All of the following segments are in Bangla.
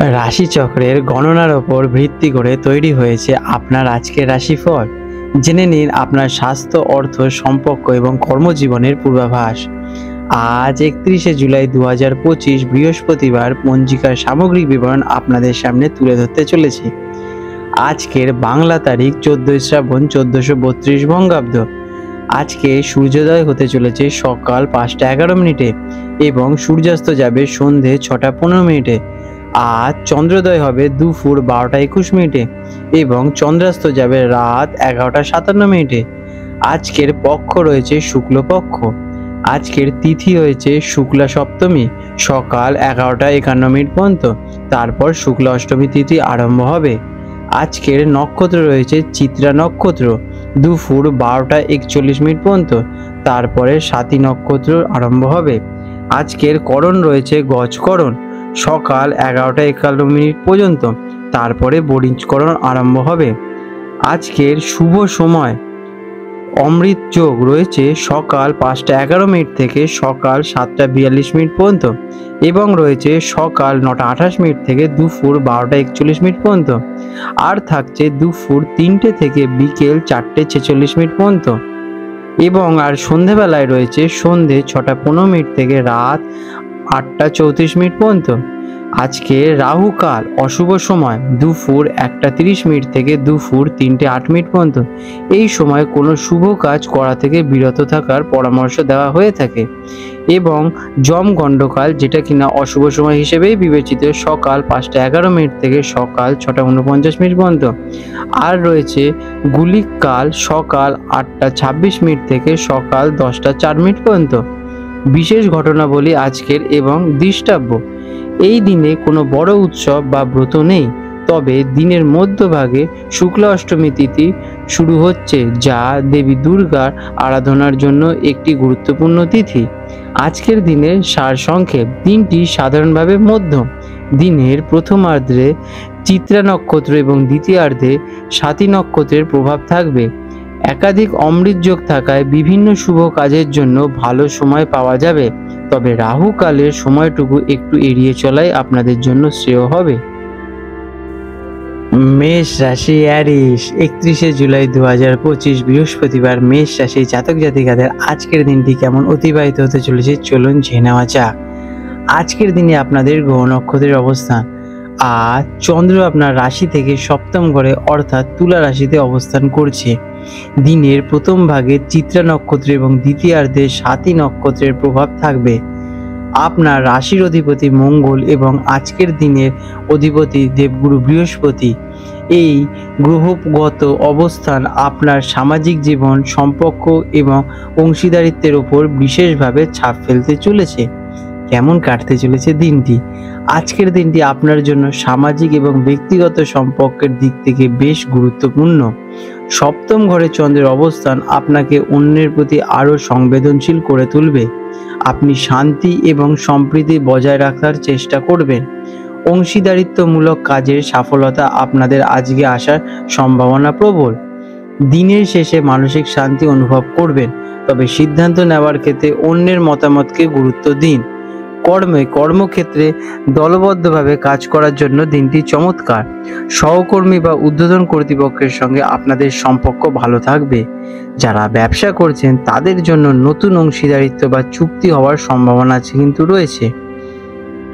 রাশিচক্রের গণনার ওপর ভিত্তি করে তৈরি হয়েছে আপনার আজকের রাশিফল। জেনে নিন আপনার স্বাস্থ্য, অর্থ, সম্পর্ক এবং কর্মজীবনের পূর্বাভাস। আজ 31শে জুলাই 2025 বৃহস্পতিবার পঞ্জিকার সামগ্রিক বিবরণ আপনাদের সামনে তুলে ধরতে চলেছি। আজকের বাংলা তারিখ 14 শ্রাবণ 1432 বঙ্গাব্দ। আজকে সূর্যোদয় হতে চলেছে সকাল 5টা 11 মিনিটে এবং সূর্যাস্ত যাবে সন্ধে 6টা 15 মিনিটে। আজ চন্দ্রোদয় হবে দুপুর 12টা 21 মিনিটে এবং চন্দ্রাস্ত যাবে রাত 11টা 57 মিনিটে। আজকের পক্ষ রয়েছে শুক্লপক্ষ। আজকের তিথি হয়েছে শুক্লা সপ্তমী সকাল 11টা 51 মিনিট পর্যন্ত, তারপর শুক্লা অষ্টমী তিথি আরম্ভ হবে। আজকের নক্ষত্র রয়েছে চিত্রা নক্ষত্র দুপুর 12টা 41 মিনিট পর্যন্ত, তারপরে স্বাতী নক্ষত্র আরম্ভ হবে। আজকের করণ রয়েছে গজকরণ সকাল 11টা 51 মিনিট পর্যন্ত, তারপরে বরিঞ্চকরণ আরম্ভ হবে। আজকের শুভ সময় অমৃত যোগ রয়েছে সকাল 5টা 11 মিনিট থেকে সকাল 7টা 42 মিনিট পর্যন্ত এবং রয়েছে সকাল 9টা 28 মিনিট থেকে দুপুর 12টা 41 মিনিট পর্যন্ত, আর থাকছে দুপুর 3টে থেকে বিকেল 4টে 46 মিনিট পর্যন্ত এবং আর সন্ধেবেলায় রয়েছে সন্ধে 6টা 15 মিনিট থেকে রাত 8টা 34 মিনিট পর্যন্ত। আজকে রাহু কাল অশুভ সময় দুপুর 1টা 30 মিনিট থেকে দুপুর 3টে 8 মিনিট পর্যন্ত। এই সময় কোনো শুভ কাজ করা থেকে বিরত থাকার পরামর্শ দেওয়া হয়ে থাকে এবং যম গণ্ডকাল, যেটা কিনা অশুভ সময় হিসেবেই বিবেচিত, সকাল 5টা 11 মিনিট থেকে সকাল 6টা 49 মিনিট পর্যন্ত। আর রয়েছে গুলিক কাল সকাল 8টা 26 মিনিট থেকে সকাল 10টা 4 মিনিট পর্যন্ত। বিশেষ ঘটনাবলী আজকের এবং দৃষ্টাব্য। এই দিনে কোনো বড় উৎসব বা ব্রত নেই, তবে দিনের মধ্যভাগে শুক্লা অষ্টমী তিথি শুরু হচ্ছে, যা দেবী দুর্গার আরাধনার জন্য একটি গুরুত্বপূর্ণ তিথি। আজকের দিনের সারসংক্ষেপ: দিনটি সাধারণভাবে মধ্যম। দিনের প্রথমার্ধে চিত্রা নক্ষত্র এবং দ্বিতীয়ার্ধে স্বাতী নক্ষত্রের প্রভাব থাকবে। একাধিক অমৃত যোগ থাকায় বিভিন্ন শুভ কাজের জন্য ভালো সময় পাওয়া যাবে, তবে রাহু কালের সময়টুকু একটু এড়িয়ে চলাই আপনাদের জন্য শ্রেয় হবে। মেষ রাশি অ্যারিস, 31শে জুলাই 2025 বৃহস্পতিবার মেষ রাশি জাতক জাতিকাদের আজকের দিনটি কেমন অতিবাহিত হতে চলেছে চলুন জেনে নেওয়া যাক। আজকের দিনে আপনাদের গ্রহ নক্ষত্রের অবস্থান: আজ চন্দ্র আপনার রাশি থেকে সপ্তম ঘরে অর্থাৎ তুলা রাশিতে অবস্থান করছে। দিনের প্রথম ভাগে চিত্রা নক্ষত্র এবং দ্বিতীয়ার্ধে স্বাতী নক্ষত্রের প্রভাব থাকবে। আপনার রাশির অধিপতি মঙ্গল এবং আজকের দিনের অধিপতি দেবগুরু বৃহস্পতি এই গ্রহগত অবস্থান আপনার সামাজিক জীবন, সম্পর্ক এবং অংশীদারিত্বের ওপর বিশেষভাবে ছাপ ফেলতে চলেছে। কেমন কাটতে চলেছে দিনটি? আজকের দিনটি আপনার জন্য সামাজিক এবং ব্যক্তিগত সম্পর্কের দিক থেকে বেশ গুরুত্বপূর্ণ। সপ্তম ঘরে চন্দ্রের অবস্থান আপনাকে অন্যের প্রতি আরও সংবেদনশীল করে তুলবে। আপনি শান্তি এবং সম্প্রীতি বজায় রাখার চেষ্টা করবেন। অংশীদারিত্বমূলক কাজের সফলতা আপনাদের আজকে আসার সম্ভাবনা প্রবল। দিনের শেষে মানসিক শান্তি অনুভব করবেন, তবে সিদ্ধান্ত নেওয়ার ক্ষেত্রে অন্যের মতামতকে গুরুত্ব দিন। কর্মক্ষেত্রে দলবদ্ধভাবে কাজ করার জন্য দিনটি চমৎকার। সহকর্মী বা ঊর্ধ্বতন কর্তৃপক্ষের সঙ্গে আপনাদের সম্পর্ক ভালো থাকবে। যারা ব্যবসা করছেন তাদের জন্য নতুন অংশীদারিত্ব বা চুক্তি হওয়ার সম্ভাবনা কিন্তু রয়েছে।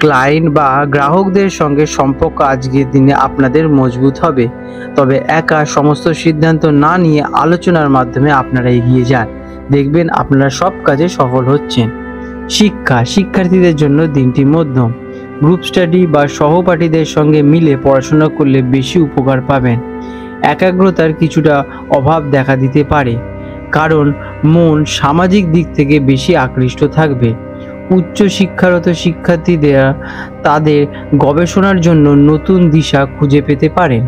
ক্লায়েন্ট বা গ্রাহকদের সঙ্গে সম্পর্ক আজকের দিনে আপনাদের মজবুত হবে, তবে একা সমস্ত সিদ্ধান্ত না নিয়ে আলোচনার মাধ্যমে আপনারা এগিয়ে যান, দেখবেন আপনারা সব কাজে সফল হচ্ছেন। শিক্ষার্থীদের জন্য দিনটি মধ্যম। গ্রুপ স্টাডি বা সহপাঠীদের সঙ্গে মিলে পড়াশোনা করলে বেশি উপকার পাবেন। একাগ্রতার কিছুটা অভাব দেখা দিতে পারে, কারণ মন সামাজিক দিক থেকে বেশি আকৃষ্ট থাকবে। উচ্চ শিক্ষারত শিক্ষার্থীরা তাদের গবেষণার জন্য নতুন দিশা খুঁজে পেতে পারেন।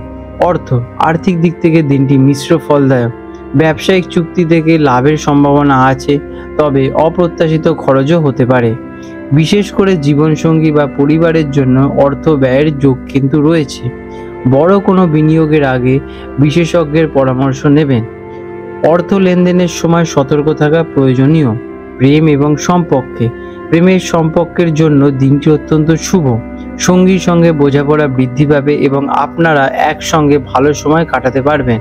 আর্থিক দিক থেকে দিনটি মিশ্র ফলদায়ক। ব্যবসায়িক চুক্তি থেকে লাভের সম্ভাবনা আছে, তবে অপ্রত্যাশিত খরচও হতে পারে। বিশেষ করে জীবনসঙ্গী বা পরিবারের জন্য অর্থ ব্যয়ের যোগ কিন্তু রয়েছে। বড় কোনো বিনিয়োগের আগে বিশেষজ্ঞের পরামর্শ নেবেন। অর্থ লেনদেনের সময় সতর্ক থাকা প্রয়োজনীয়। প্রেমের সম্পর্কের জন্য দিনটি অত্যন্ত শুভ। সঙ্গীর সঙ্গে বোঝাপড়া বৃদ্ধি পাবে এবং আপনারা একসঙ্গে ভালো সময় কাটাতে পারবেন।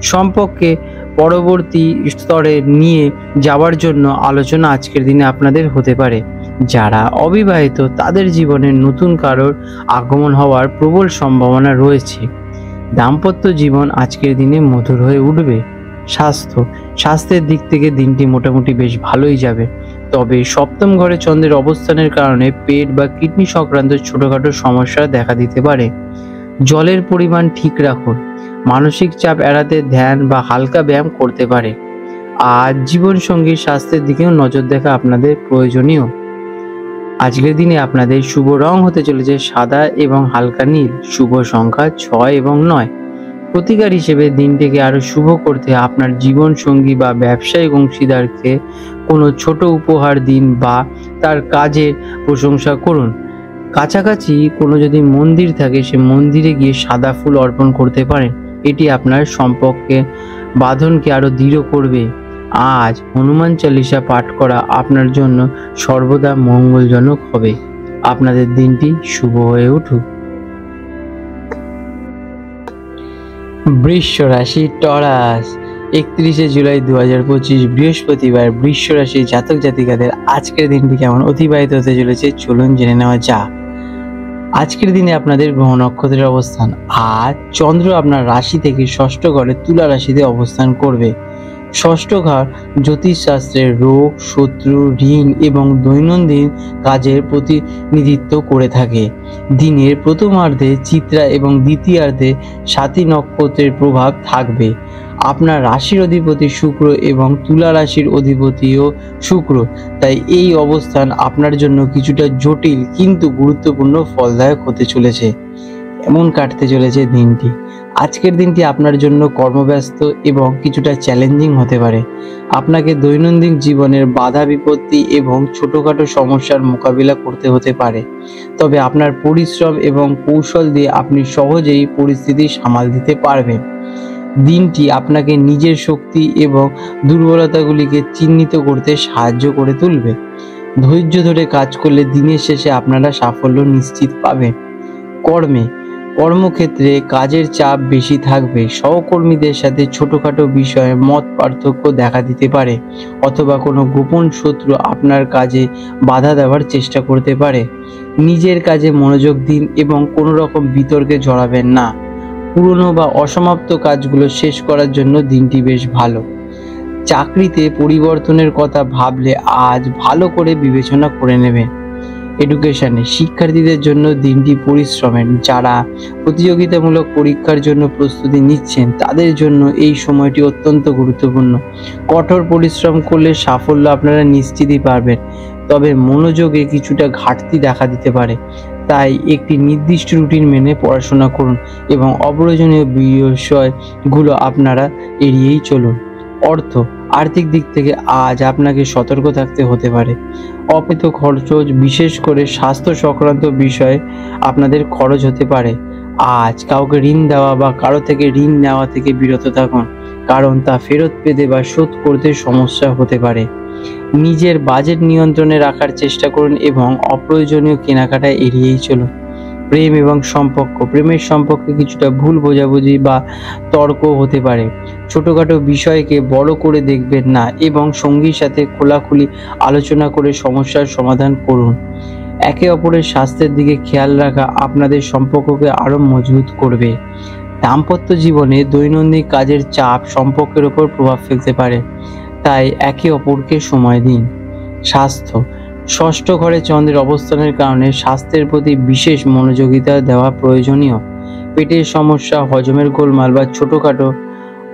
সম্পর্কে পরবর্তী স্তরে নিয়ে যাওয়ার জন্য আলোচনা আজকের দিনে আপনাদের হতে পারে। যারা অবিবাহিত তাদের জীবনে নতুন কারোর আগমন হওয়ার প্রবল সম্ভাবনা রয়েছে। দাম্পত্য জীবন আজকের দিনে মধুর হয়ে উঠবে। স্বাস্থ্যের দিক থেকে দিনটি মোটামুটি বেশ ভালোই যাবে, তবে সপ্তম ঘরে চন্দ্রের অবস্থানের কারণে পেট বা কিডনি সংক্রান্ত ছোটখাটো সমস্যা দেখা দিতে পারে। জলের পরিমাণ ঠিক রাখুন। মানসিক চাপ এড়াতে ধ্যান বা হালকা ব্যায়াম করতে পারে। আর জীবনসঙ্গীর স্বাস্থ্যের দিকেও নজর দেখা আপনাদের প্রয়োজনীয়। আজকের দিনে আপনাদের শুভ রং হতে চলেছে সাদা এবং হালকা নীল। শুভ সংখ্যা 6 এবং 9। প্রতিকার হিসেবে দিনটিকে আরো শুভ করতে আপনার জীবন সঙ্গী বা ব্যবসায়িক অংশীদারকে কোনো ছোট উপহার দিন বা তার কাজের প্রশংসা করুন। কাছাকাছি কোনো যদি মন্দির থাকে সে মন্দিরে গিয়ে সাদা ফুল অর্পণ করতে পারেন। এটি আপনার সম্পর্কে বাঁধনকে আরো দৃঢ় করবে। আজ হনুমান চালিসা পাঠ করা আপনার জন্য সর্বদা মঙ্গলজনক হবে। আপনাদের দিনটি শুভ হয়ে উঠুক। বৃষ রাশি টরাস, 31শে জুলাই 2025 বৃহস্পতিবার বৃষ রাশি জাতক জাতিকাদের আজকের দিনটি কেমন অতিবাহিত হতে চলেছে চলুন জেনে নেওয়া যাক। আজকের দিনে আপনাদের গ্রহ নক্ষত্রের অবস্থান। আজ চন্দ্র আপনার রাশি থেকে ষষ্ঠ ঘরে তুলা রাশিতে অবস্থান করবে। ষষ্ঠ ঘর জ্যোতিষশাস্ত্রের রোগ, শত্রু, ঋণ এবং দৈনন্দিন কাজের প্রতিনিধিত্ব করে থাকে। দিনের প্রথমার্ধে চিত্রা এবং দ্বিতীয়ার্ধে স্বাতী নক্ষত্রের প্রভাব থাকবে। আপনার রাশির অধিপতি শুক্র এবং তুলা রাশির অধিপতিও শুক্র, তাই এই অবস্থান আপনার জন্য কিছুটা জটিল কিন্তু গুরুত্বপূর্ণ ফলদায়ক হতে চলেছে। এমন কাটতে চলেছে দিনটি। আজকের দিনটি আপনার জন্য কর্মব্যস্ত এবং কিছুটা চ্যালেঞ্জিং হতে পারে। আপনাকে দৈনন্দিন জীবনের বাধা বিপত্তি এবং ছোটখাটো সমস্যার মোকাবিলা করতে হতে পারে, তবে আপনার পরিশ্রম এবং কৌশল দিয়ে আপনি সহজেই পরিস্থিতি সামাল দিতে পারবেন। দিনটি আপনাকে নিজের শক্তি এবং দুর্বলতাগুলিকে চিহ্নিত করতে সাহায্য করে তুলবে। ধৈর্য ধরে কাজ করলে দিনের শেষে আপনারা সাফল্য নিশ্চিত পাবেন। কর্মক্ষেত্রে কাজের চাপ বেশি থাকবে। সহকর্মীদের সাথে ছোটখাটো বিষয়ে মত পার্থক্য দেখা দিতে পারে, অথবা কোনো গোপন শত্রু আপনার কাজে বাধা দেওয়ার চেষ্টা করতে পারে। নিজের কাজে মনোযোগ দিন এবং কোনো রকম বিতর্কে জড়াবেন না। পুরনো বা অসমাপ্ত কাজগুলো শেষ করার জন্য দিনটি বেশ ভালো। চাকরিতে পরিবর্তনের কথা ভাবলে আজ ভালো করে বিবেচনা করে নেবেন। এডুকেশনে শিক্ষার্থীদের জন্য দিনটি পরিশ্রমের। যারা প্রতিযোগিতামূলক পরীক্ষার জন্য প্রস্তুতি নিচ্ছেন তাদের জন্য এই সময়টি অত্যন্ত গুরুত্বপূর্ণ। কঠোর পরিশ্রম করলে সাফল্য আপনারা নিশ্চিতই পারবেন, তবে মনোযোগে কিছুটা ঘাটতি দেখা দিতে পারে। তাই একটি নির্দিষ্ট রুটিন মেনে পড়াশোনা করুন এবং অপ্রয়োজনীয় বিষয়গুলো আপনারা এড়িয়েই চলুন। আর্থিক দিক থেকে আজ আপনাকে সতর্ক থাকতে হতে পারে। অপ্রীত খরচ, বিশেষ করে স্বাস্থ্য সংক্রান্ত বিষয়ে আপনাদের খরচ হতে পারে। আজ কাউকে ঋণ দেওয়া বা কারো থেকে ঋণ নেওয়া থেকে বিরত থাকুন, কারণ তা ফেরত পেতে বা শোধ করতে সমস্যা হতে পারে। নিজের বাজেট নিয়ন্ত্রণে রাখার চেষ্টা করুন এবং অপ্রয়োজনীয় কেনাকাটা এড়িয়েই চলুন। প্রেমের সম্পর্কে কিছুটা ভুল বোঝাবুঝি বা তর্ক হতে পারে। ছোটখাটো বিষয়কে বড় করে দেখবেন না এবং সঙ্গীর সাথে খোলাখুলি আলোচনা করে সমস্যার সমাধান করুন। একে অপরের স্বাস্থ্যের দিকে খেয়াল রাখা আপনাদের সম্পর্ককে আরো মজবুত করবে। দাম্পত্য জীবনে দৈনন্দিন কাজের চাপ সম্পর্কের উপর প্রভাব ফেলতে পারে, তাই একে অপরকে সময় দিন। স্বাস্থ্য, ষষ্ঠ ঘরে চন্দ্রের অবস্থানের কারণে স্বাস্থ্যের প্রতি বিশেষ মনোযোগিতা দেওয়া প্রয়োজনীয়। পেটের সমস্যা, হজমের গোলমাল বা ছোটখাটো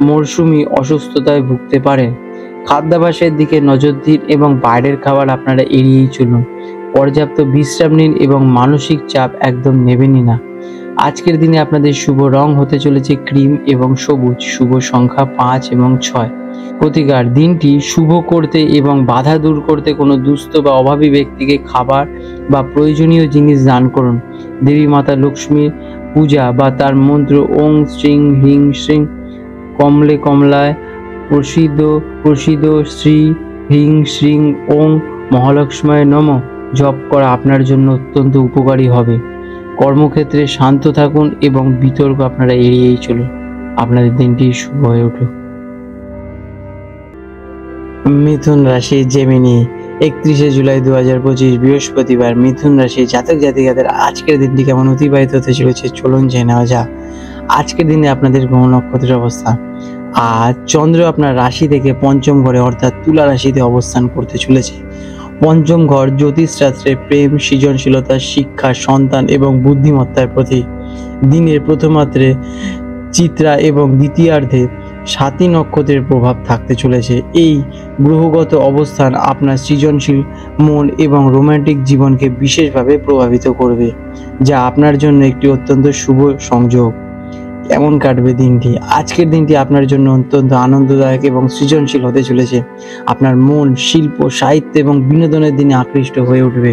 মরশুমি অসুস্থতায় ভুগতে পারেন। খাদ্যাভ্যাসের দিকে নজর দিন এবং বাইরের খাবার আপনারা এড়িয়েই চলুন। পর্যাপ্ত বিশ্রাম নিন এবং মানসিক চাপ একদম নেবেনই না। আজকের দিনে আপনাদের শুভ রং হতে চলেছে ক্রিম এবং সবুজ। শুভ সংখ্যা 5 এবং 6। প্রতিকার, দিনটি শুভ করতে এবং বাধা দূর করতে কোনো দুস্থ বা অভাবী ব্যক্তিকে খাবার বা প্রয়োজনীয় জিনিস দান করুন। দেবী মাতা লক্ষ্মীর পূজা বা তার মন্ত্র ওং শ্রীং হ্রিং শ্রীং কমলে কমলায় প্রসিদ শ্রী হ্রিং শ্রীং ওং মহালক্ষ্মীয় নমঃ জপ করা আপনার জন্য অত্যন্ত উপকারী হবে। কর্মক্ষেত্রে শান্ত থাকুন এবং বিতর্ক আপনারা এড়িয়েই চলুন। আপনাদের দিনটি শুভ হয়ে উঠুক। মিথুন রাশি, জেমিনি, 31শে জুলাই 2025 বৃহস্পতিবার। মিথুন রাশি জাতক জাতিকাদের আজকের দিনটি কেমন অতিবাহিত হতে চলেছে চলুন জেনে নেওয়া যাক। আজকের দিনে আপনাদের গ্রহ নক্ষত্রের অবস্থান। আজ চন্দ্র আপনার রাশি থেকে পঞ্চম ঘরে অর্থাৎ তুলা রাশিতে অবস্থান করতে চলেছে। পঞ্চম ঘর জ্যোতিষশাস্ত্রে প্রেম, সৃজনশীলতা, শিক্ষা, সন্তান এবং বুদ্ধিমত্তার প্রতীক। দিনের প্রথমার্ধে চিত্রা এবং দ্বিতীয়ার্ধে সাতী নক্ষত্রের প্রভাব থাকতে চলেছে। এই গ্রহগত অবস্থান আপনার সৃজনশীল মন এবং রোমান্টিক জীবনকে বিশেষভাবে প্রভাবিত করবে, যা আপনার জন্য একটি অত্যন্ত শুভ সংযোগ। কেমন কাটবে দিনটি? আজকের দিনটি আপনার জন্য অত্যন্ত আনন্দদায়ক এবং সৃজনশীল হতে চলেছে। আপনার মন শিল্প, সাহিত্য এবং বিনোদনের দিনে আকৃষ্ট হয়ে উঠবে।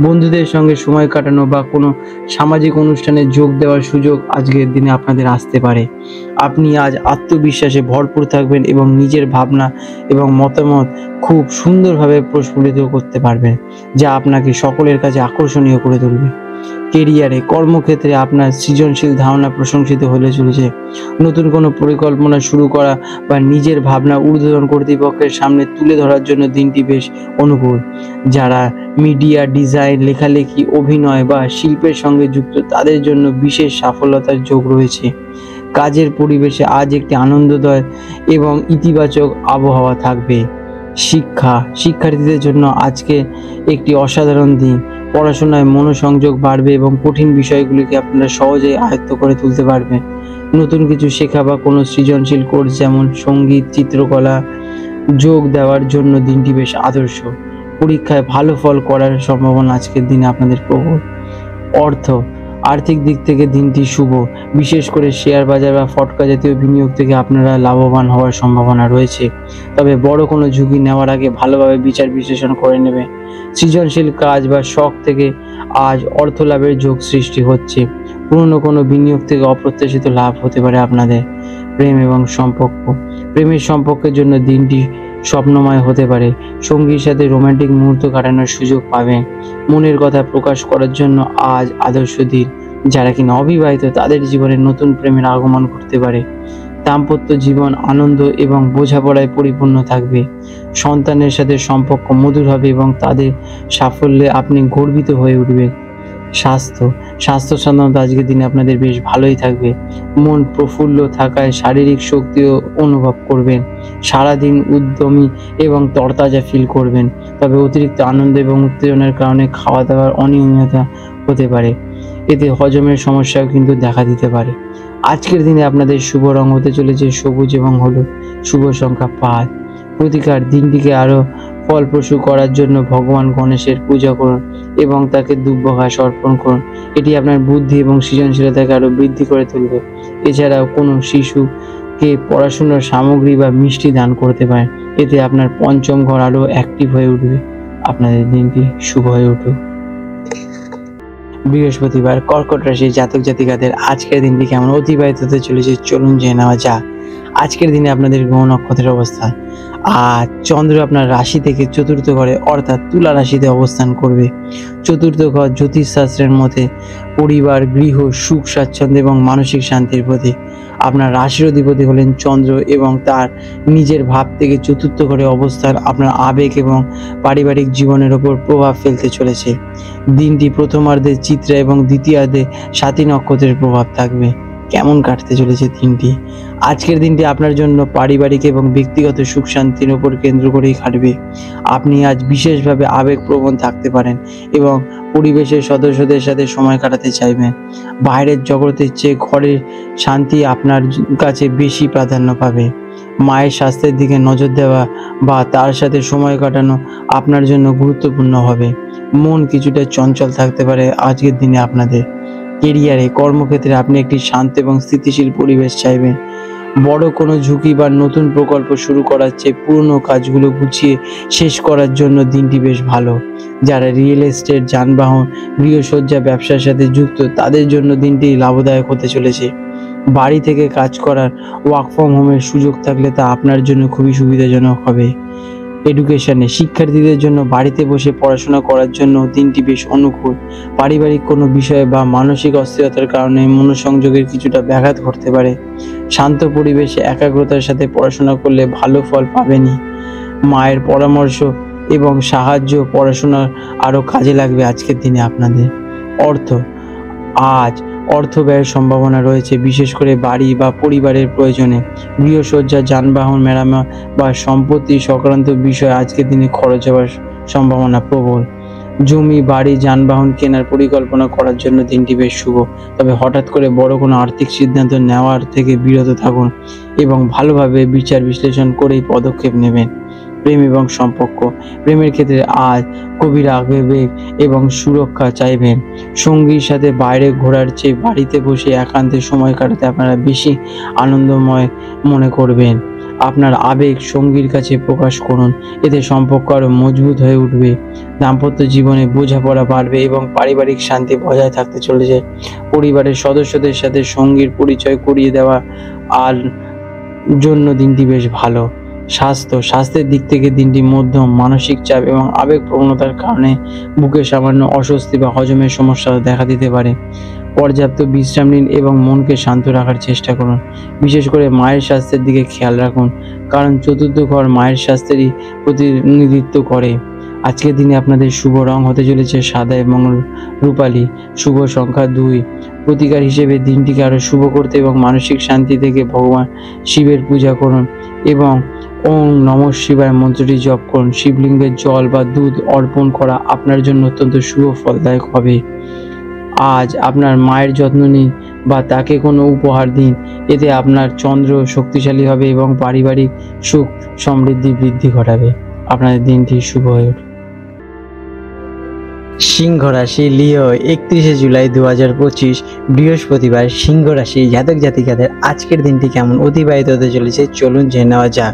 বন্ধুদের সঙ্গে সময় কাটানো বা কোনো সামাজিক অনুষ্ঠানে যোগ দেওয়ার সুযোগ আজকের দিনে আপনাদের আসতে পারে। আপনি আজ আত্মবিশ্বাসে ভরপুর থাকবেন এবং নিজের ভাবনা এবং মতামত খুব সুন্দরভাবে প্রস্ফুটিত করতে পারবেন, যা আপনাকে সকলের কাছে আকর্ষণীয় করে তুলবে। কেরিয়ারে, কর্মক্ষেত্রে আপনার সৃজনশীল ধারণা প্রশংসিত হলে চলেছে। নতুন কোনো পরিকল্পনা শুরু করা বা নিজের ভাবনা ঊর্ধ্বতন কর্তৃপক্ষের সামনে তুলে ধরার জন্য দিনটি বেশ অনুকূল। যারা মিডিয়া, ডিজাইন, লেখালেখি, অভিনয় বা শিল্পের সঙ্গে যুক্ত তাদের জন্য বিশেষ সফলতার যোগ রয়েছে। কাজের পরিবেশে আজ একটি আনন্দদায়ক এবং ইতিবাচক আবহাওয়া থাকবে। শিক্ষার্থীদের জন্য আজকে একটি অসাধারণ দিন। পড়াশোনায় মনোসংযোগ বাড়বে এবং কঠিন বিষয়গুলিকে আপনারা সহজেই আয়ত্ত করে তুলতে পারবেন। নতুন কিছু শেখা বা কোনো সৃজনশীল কোর্স যেমন সঙ্গীত, চিত্রকলা যোগ দেওয়ার জন্য দিনটি বেশ আদর্শ। পরীক্ষায় ভালো ফল করার সম্ভাবনা আজকের দিনে আপনাদের প্রবল। আর্থিক দিক থেকে দিনটি শুভ। বিশেষ করে শেয়ার বাজার বা ফটকা জাতীয় বিনিয়োগ থেকে আপনারা লাভবান হওয়ার সম্ভাবনা রয়েছে। তবে বড় কোনো ঝুঁকি নেওয়ার আগে ভালোভাবে বিচার বিশ্লেষণ করে নেবে। সৃজনশীল কাজ বা শখ থেকে আজ অর্থ লাভের যোগ সৃষ্টি হচ্ছে। পুরনো কোনো বিনিয়োগ থেকে অপ্রত্যাশিত লাভ হতে পারে আপনাদের। প্রেমের সম্পর্কের জন্য দিনটি স্বপ্নময় হতে পারে। সঙ্গীর সাথে রোমান্টিক মুহূর্ত কাটানোর সুযোগ পাবেন। মনের কথা প্রকাশ করার জন্য আজ আদর্শ দিন। যারা কিনা অবিবাহিত তাদের জীবনে নতুন প্রেমের আগমন ঘটতে পারে। দাম্পত্য জীবন আনন্দ এবং বোঝাপড়ায় পরিপূর্ণ থাকবে। সন্তানের সাথে সম্পর্ক মধুর হবে এবং তাদের সাফল্যে আপনি গর্বিত হয়ে উঠবেন। স্বাস্থ্য সাধারণত আজকের দিনে আপনাদের বেশ ভালোই থাকবে। মন প্রফুল্ল থাকায় শারীরিক শক্তিও অনুভব করবেন। সারাদিন উদ্যমী এবং তরতাজা ফিল করবেন। তবে অতিরিক্ত আনন্দ এবং উত্তেজনার কারণে খাওয়া দাওয়ার অনিয়মিততা হতে পারে। এতে হজমের সমস্যাও কিন্তু দেখা দিতে পারে। আজকের দিনে আপনাদের শুভ রং হতে চলেছে সবুজ এবং হলুদ। শুভ সংখ্যা 5। প্রতিকার, দিনটিকে আরো ফলপ্রসূ করার জন্য ভগবান গণেশের পূজা করুন এবং তাকে দুব্য ঘাস অর্পণ করুন। এটি আপনার বুদ্ধি এবং সৃজনশীলতাকে আরো বৃদ্ধি করে তুলবে। এছাড়াও কোনো শিশুকে পড়াশোনার সামগ্রী বা মিষ্টি দান করতে পারেন। এতে আপনার পঞ্চম ঘর আরো অ্যাক্টিভ হয়ে উঠবে। আপনাদের দিনটি শুভ হয়ে উঠুক। বৃহস্পতিবার, কর্কট রাশি জাতক জাতিকাদের আজকের দিনটি কেমন অতিবাহিত হতে চলেছে চলুন জেনে নেওয়া যাক। আজকের দিনে আপনাদের গ্রহ নক্ষত্রের অবস্থান। আজ চন্দ্র আপনার রাশি থেকে চতুর্থ ঘরে অর্থাৎ তুলা রাশিতে অবস্থান করবে। চতুর্থ ঘর জ্যোতিষশাস্ত্রের মতে পরিবার, গৃহ, সুখ, স্বাচ্ছন্দ্য এবং মানসিক শান্তির প্রতীক। আপনার রাশির অধিপতি হলেন চন্দ্র এবং তার নিজের ভাব থেকে চতুর্থ ঘরে অবস্থান আপনার আবেগ এবং পারিবারিক জীবনের ওপর প্রভাব ফেলতে চলেছে। দিনটি প্রথমার্ধে চিত্রা এবং দ্বিতীয়ার্ধে সাতী নক্ষত্রের প্রভাব থাকবে। কেমন কাটতে চলেছে দিনটি? আজকের দিনটি আপনার জন্য পারিবারিক এবং ব্যক্তিগত সুখ শান্তির উপর কেন্দ্র করেই কাটবে। আপনি আজ বিশেষভাবে আবেগপ্রবণ থাকতে পারেন এবং পরিবেশের সদস্যদের সাথে সময় কাটাতে চাইবেন। বাইরের জগতের চেয়ে ঘরের শান্তি আপনার কাছে বেশি প্রাধান্য পাবে। মায়ের স্বাস্থ্যের দিকে নজর দেওয়া বা তার সাথে সময় কাটানো আপনার জন্য গুরুত্বপূর্ণ হবে। মন কিছুটা চঞ্চল থাকতে পারে আজকের দিনে আপনাদের। কেরিয়ারে, কর্মক্ষেত্রে আপনি একটি শান্ত এবং স্থিতিশীল পরিবেশ চাইবেন। বড় কোনো ঝুঁকি বা নতুন প্রকল্প শুরু করার চেয়ে পুরনো কাজগুলো গুছিয়ে শেষ করার জন্য দিনটি বেশ ভালো। যারা রিয়েল এস্টেট, যানবাহন, গৃহসজ্জা ব্যবসার সাথে যুক্ত তাদের জন্য দিনটি লাভদায়ক হতে চলেছে। বাড়ি থেকে কাজ করার ওয়ার্ক ফ্রম হোমের সুযোগ থাকলে তা আপনার জন্য খুবই সুবিধাজনক হবে। এডুকেশনে শিক্ষার্থীদের জন্য বাড়িতে বসে পড়াশোনা করার জন্য দিনটি বেশ অনুকূল। পারিবারিক কোনো বিষয় বা মানসিক অস্থিরতার কারণে মনোসংযোগের কিছুটা ব্যাঘাত ঘটতে পারে। শান্ত পরিবেশে একাগ্রতার সাথে পড়াশোনা করলে ভালো ফল পাবেনই। মায়ের পরামর্শ এবং সাহায্য পড়াশোনার আরও কাজে লাগবে আজকের দিনে আপনাদের। আজ অর্থ ব্যয়ের সম্ভাবনা রয়েছে, বিশেষ করে বাড়ি বা পরিবারের প্রয়োজনে। গৃহসজ্জা, যানবাহন মেরামত বা সম্পত্তি সংক্রান্ত বিষয়ে আজকের দিনে খরচ হওয়ার সম্ভাবনা প্রবল। জমি, বাড়ি, যানবাহন কেনার পরিকল্পনা করার জন্য দিনটি বেশ শুভ। তবে হঠাৎ করে বড় কোনো আর্থিক সিদ্ধান্ত নেওয়ার থেকে বিরত থাকুন এবং ভালোভাবে বিচার বিশ্লেষণ করেই পদক্ষেপ নেবেন। প্রেম এবং সম্পর্ক। প্রেমের ক্ষেত্রে আজ গভীর আবেগ এবং সুরক্ষা চাইবেন। সঙ্গীর সাথে বাইরে ঘোরার চেয়ে বাড়িতে বসে একান্তে সময় কাটাতে আপনারা বেশি আনন্দময় মনে করবেন। আপনার আবেগ সঙ্গীর কাছে প্রকাশ করুন, এতে সম্পর্ক আরও মজবুত হয়ে উঠবে। দাম্পত্য জীবনে বোঝাপড়া বাড়বে এবং পারিবারিক শান্তি বজায় থাকতে চলেছে। পরিবারের সদস্যদের সাথে সঙ্গীর পরিচয় করিয়ে দেওয়া আর জন্য দিনটি বেশ ভালো। স্বাস্থ্যের দিক থেকে দিনটি মধ্যম। মানসিক চাপ এবং আবেগ প্রবণতার কারণে বুকে সামান্য অস্বস্তি বা হজমের সমস্যা দেখা দিতে পারে। পর্যাপ্ত বিশ্রাম নিন এবং মনকে শান্ত রাখার চেষ্টা করুন। বিশেষ করে মায়ের স্বাস্থ্যের দিকে খেয়াল রাখুন, কারণ চতুর্থ ঘর মায়ের স্বাস্থ্যেরই প্রতিনিধিত্ব করে। আজকের দিনে আপনাদের শুভ রং হতে চলেছে সাদা এবং রূপালী। শুভ সংখ্যা 2। প্রতিকার হিসেবে দিনটিকে আরও শুভ করতে এবং মানসিক শান্তি থেকে ভগবান শিবের পূজা করুন এবং ওম নমঃ শিবায় মন্ত্রটি জপ করুন। শিবলিঙ্গের জল বা দুধ অর্পণ করা আপনার জন্য অত্যন্ত শুভ ফলদায়ক হবে। আজ আপনার মায়ের যত্ন নিন বা তাকে কোনো উপহার দিন, এতে আপনার চন্দ্র শক্তিশালী হবে এবং পারিবারিক সুখ সমৃদ্ধি বৃদ্ধি ঘটাবে। আপনাদের দিনটি শুভ হয়ে উঠবে। সিংহ রাশি, লিও, 31শে জুলাই 2025 বৃহস্পতিবার। সিংহ রাশি জাতক জাতিকাদের আজকের দিনটি কেমন অতিবাহিত হতে চলেছে চলুন জেনে নেওয়া যাক।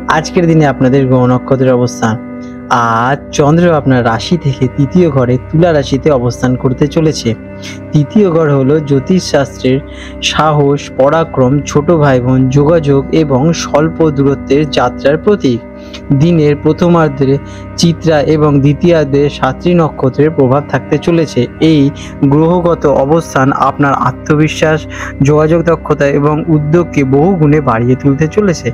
আজকের দিনে আপনাদের গ্রহ নক্ষত্রের অবস্থান। আজ চন্দ্র আপনার রাশি থেকে তৃতীয় ঘরে তুলা রাশিতে অবস্থান করতে চলেছে। তৃতীয় ঘর হলো জ্যোতিষশাস্ত্রের সাহস, পরাক্রম, ছোট ভাই বোন, যোগাযোগ এবং স্বল্প দূরত্বের যাত্রার প্রতীক। দিনের প্রথমার্ধে চিত্রা এবং দ্বিতীয়ার্ধে সাতটি নক্ষত্রের প্রভাব থাকতে চলেছে। এই গ্রহগত অবস্থান আপনার আত্মবিশ্বাস, যোগাযোগ দক্ষতা এবং উদ্যোগকে বহু গুণে বাড়িয়ে তুলতে চলেছে।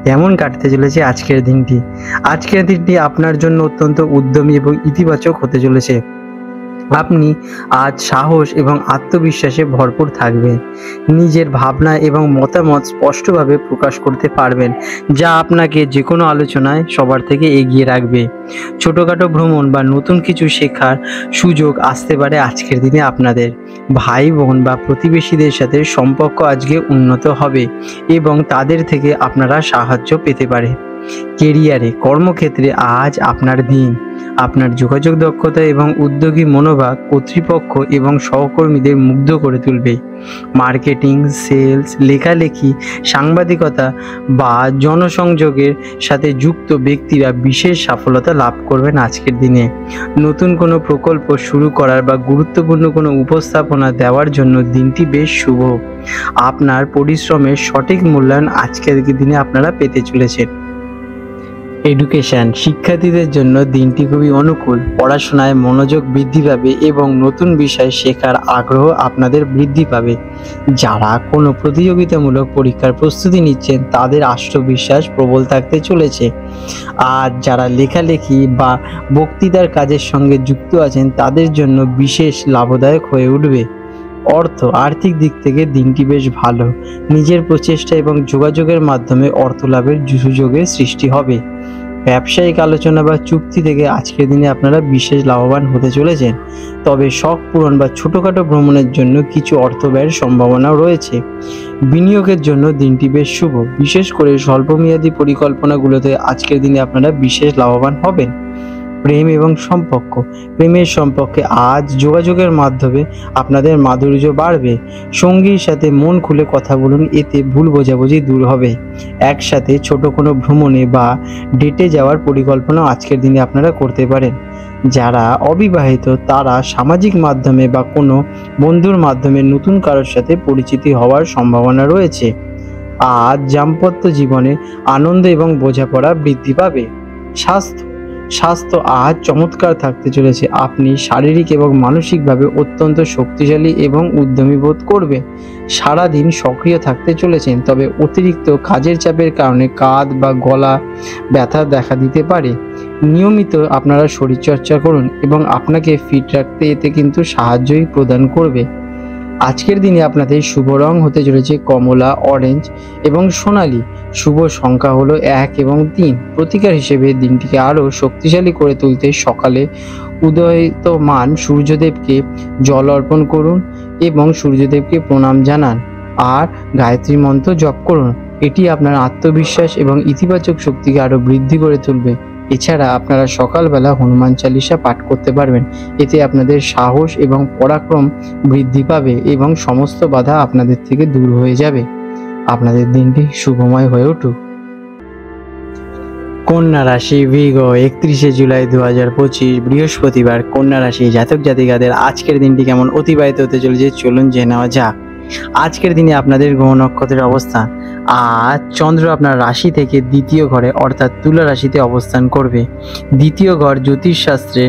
কেমন কাটতে চলেছে আজকের দিনটি? আজকের দিনটি আপনার জন্য অত্যন্ত উদ্যমী এবং ইতিবাচক হতে চলেছে। আপনি আজ সাহস এবং আত্মবিশ্বাসে ভরপুর থাকবেন। নিজের ভাবনা এবং মতামত স্পষ্টভাবে প্রকাশ করতে পারবেন, যা আপনাকে যে কোনো আলোচনায় সবার থেকে এগিয়ে রাখবে। ছোটোখাটো ভ্রমণ বা নতুন কিছু শেখার সুযোগ আসতে পারে আজকের দিনে আপনাদের। ভাই বোন বা প্রতিবেশীদের সাথে সম্পর্ক আজকে উন্নত হবে এবং তাদের থেকে আপনারা সাহায্য পেতে পারে। কেরিয়ারে, কর্মক্ষেত্রে আজ আপনার দিন। আপনার যোগাযোগ দক্ষতা এবং উদ্যোগী মনোভাব কর্তৃপক্ষ এবং সহকর্মীদের মুগ্ধ করে তুলবে। মার্কেটিং, সেলস, লেখালেখি, সাংবাদিকতা বা জনসংযোগের সাথে যুক্ত ব্যক্তিরা বিশেষ সফলতা লাভ করবেন আজকের দিনে। নতুন কোনো প্রকল্প শুরু করার বা গুরুত্বপূর্ণ কোনো উপস্থাপনা দেওয়ার জন্য দিনটি বেশ শুভ। আপনার পরিশ্রমের সঠিক মূল্যায়ন আজকের দিনে আপনারা পেতে চলেছেন। এডুকেশন, শিক্ষার্থীদের জন্য দিনটি খুবই অনুকূল। পড়াশোনায় মনোযোগ বৃদ্ধি পাবে এবং নতুন বিষয় শেখার আগ্রহ আপনাদের বৃদ্ধি পাবে। যারা কোনো প্রতিযোগিতামূলক পরীক্ষার প্রস্তুতি নিচ্ছেন তাদের আত্মবিশ্বাস প্রবল থাকতে চলেছে। আর যারা লেখালেখি বা বক্তৃতার কাজের সঙ্গে যুক্ত আছেন তাদের জন্য বিশেষ লাভদায়ক হয়ে উঠবে। আর্থিক দিক থেকে দিনটি বেশ ভালো। নিজের প্রচেষ্টা এবং যোগাযোগের মাধ্যমে অর্থ লাভের সুযোগের সৃষ্টি হবে। ব্যবসায়িক আলোচনা বা চুক্তি থেকে আজকের দিনে আপনারা বিশেষ লাভবান হতে চলেছেন। তবে শখ পূরণ বা ছোটোখাটো ভ্রমণের জন্য কিছু অর্থ ব্যয়ের সম্ভাবনাও রয়েছে। বিনিয়োগের জন্য দিনটি বেশ শুভ। বিশেষ করে স্বল্পমেয়াদী পরিকল্পনাগুলোতে আজকের দিনে আপনারা বিশেষ লাভবান হবেন। প্রেম এবং সম্পর্ক, প্রেমের সম্পর্কে আজ যোগাযোগের মাধ্যমে আপনাদের মাধুর্য বাড়বে। সঙ্গীর সাথে মন খুলে কথা বলুন, এতে ভুল বোঝাবুঝি দূর হবে। একসাথে ছোট কোনো ভ্রমণে বা ডেটে যাওয়ার পরিকল্পনা আজকের দিনে আপনারা করতে পারেন। যারা অবিবাহিত তারা সামাজিক মাধ্যমে বা কোনো বন্ধুর মাধ্যমে নতুন কারোর সাথে পরিচিতি হওয়ার সম্ভাবনা রয়েছে। আজ দাম্পত্য জীবনে আনন্দ এবং বোঝাপড়া বৃদ্ধি পাবে। স্বাস্থ্য স্বাস্থ্য আজ চমৎকার থাকতে চলেছে। আপনি শারীরিক এবং মানসিকভাবে অত্যন্ত শক্তিশালী এবং উদ্যমী বোধ করবে। সারাদিন সক্রিয় থাকতে চলেছেন, তবে অতিরিক্ত কাজের চাপের কারণে কাঁধ বা গলা ব্যথা দেখা দিতে পারে। নিয়মিত আপনারা শরীরচর্চা করুন এবং আপনাকে ফিট রাখতে এতে কিন্তু সাহায্যই প্রদান করবে। আজকের দিনে আপনাদের শুভ রং হতে চলেছে কমলা, অরেঞ্জ এবং সোনালী। শুভ সংখ্যা হলো 1 এবং 3। প্রতিকার হিসেবে দিনটিকে আরও শক্তিশালী করে তুলতে সকালে উদয়মান সূর্যদেবকে জল অর্পণ করুন এবং সূর্যদেবকে প্রণাম জানান আর গায়ত্রী মন্ত্র জপ করুন। এটি আপনার আত্মবিশ্বাস এবং ইতিবাচক শক্তিকে আরও বৃদ্ধি করে তুলবে। এছাড়া আপনারা সকালবেলা হনুমান চালিসা পাঠ করতে পারবেন। এতে আপনাদের সাহস এবং পরাক্রম বৃদ্ধি পাবে এবং সমস্ত বাধা আপনাদের থেকে দূর হয়ে যাবে। আপনাদের দিনটি শুভময় হয়ে উঠুক। কন্যা রাশি ভিগ, 31শে জুলাই 2025 বৃহস্পতিবার। কন্যা রাশি জাতক জাতিকাদের আজকের দিনটি কেমন অতিবাহিত হতে চলেছে চলুন জেনে নেওয়া যাক। আজকের দিনে আপনাদের গ্রহ নক্ষত্রের অবস্থান। আজ চন্দ্র আপনার রাশি থেকে দ্বিতীয় ঘরে অর্থাৎ তুলা রাশিতে অবস্থান করবে। দ্বিতীয় ঘর জ্যোতিষশাস্ত্রে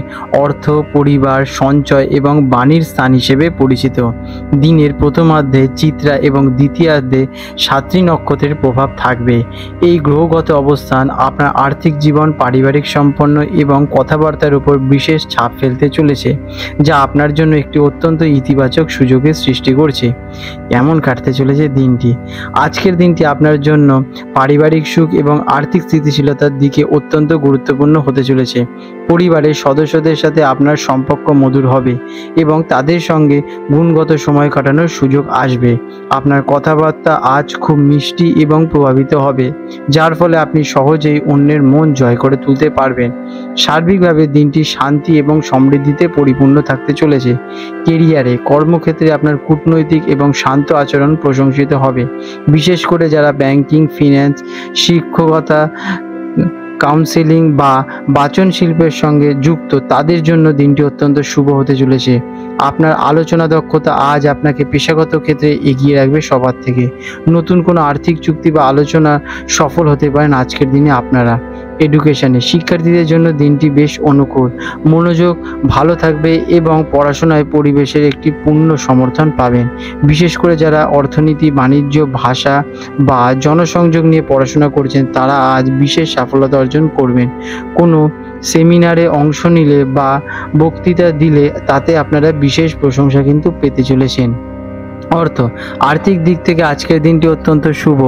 অর্থ, পরিবার, সঞ্চয় এবং বাণীর স্থান হিসেবে পরিচিত। দিনের প্রথমার্ধে চিত্রা এবং দ্বিতীয়ার্ধে সাত্রী নক্ষত্রের প্রভাব থাকবে। এই গ্রহগত অবস্থান আপনার আর্থিক জীবন, পারিবারিক সম্পন্ন এবং কথাবার্তার উপর বিশেষ ছাপ ফেলতে চলেছে, যা আপনার জন্য একটি অত্যন্ত ইতিবাচক সুযোগের সৃষ্টি করছে। কেমন কাটতে চলেছে দিনটি? আজকের দিনটি আপনার জন্য পারিবারিক সুখ এবং আর্থিক স্থিতিশীলতার দিকে অত্যন্ত গুরুত্বপূর্ণ হতে চলেছে। পরিবারের সদস্যদের সাথে আপনার সম্পর্ক মধুর হবে এবং তাদের সঙ্গে গুণগত সময় কাটানোর সুযোগ আসবে। আপনার কথাবার্তা আজ খুব মিষ্টি এবং প্রভাবিত হবে, যার ফলে আপনি সহজেই অন্যের মন জয় করে তুলতে পারবেন। সার্বিকভাবে দিনটি শান্তি এবং সমৃদ্ধিতে পরিপূর্ণ থাকতে চলেছে। কেরিয়ারে, কর্মক্ষেত্রে আপনার কূটনৈতিক এবং শান্ত আচরণ প্রশংসিত হবে। বিশেষ করে যারা ব্যাংকিং, ফিন্যান্স, শিক্ষকতা, কাউন্সেলিং বা বাচন শিল্পের সঙ্গে যুক্ত তাদের জন্য দিনটি অত্যন্ত শুভ হতে চলেছে। আপনার আলোচনা দক্ষতা আজ আপনাকে পেশাগত ক্ষেত্রে এগিয়ে রাখবে সবার থেকে। নতুন কোনো আর্থিক চুক্তি বা আলোচনা সফল হতে পারেন আজকের দিনে আপনারা। এডুকেশনে শিক্ষার্থীদের জন্য দিনটি বেশ অনুকূল। মনোযোগ ভালো থাকবে এবং পড়াশোনায় পরিবেশের একটি পূর্ণ সমর্থন পাবেন। বিশেষ করে যারা অর্থনীতি, বাণিজ্য, ভাষা বা জনসংযোগ নিয়ে পড়াশোনা করছেন তারা আজ বিশেষ সাফল্যতা অর্জন করবেন। কোনো সেমিনারে অংশ নিলে বা বক্তৃতা দিলে তাতে আপনারা বিশেষ প্রশংসা কিন্তু পেতে চলেছেন। আর্থিক দিক থেকে আজকের দিনটি অত্যন্ত শুভ।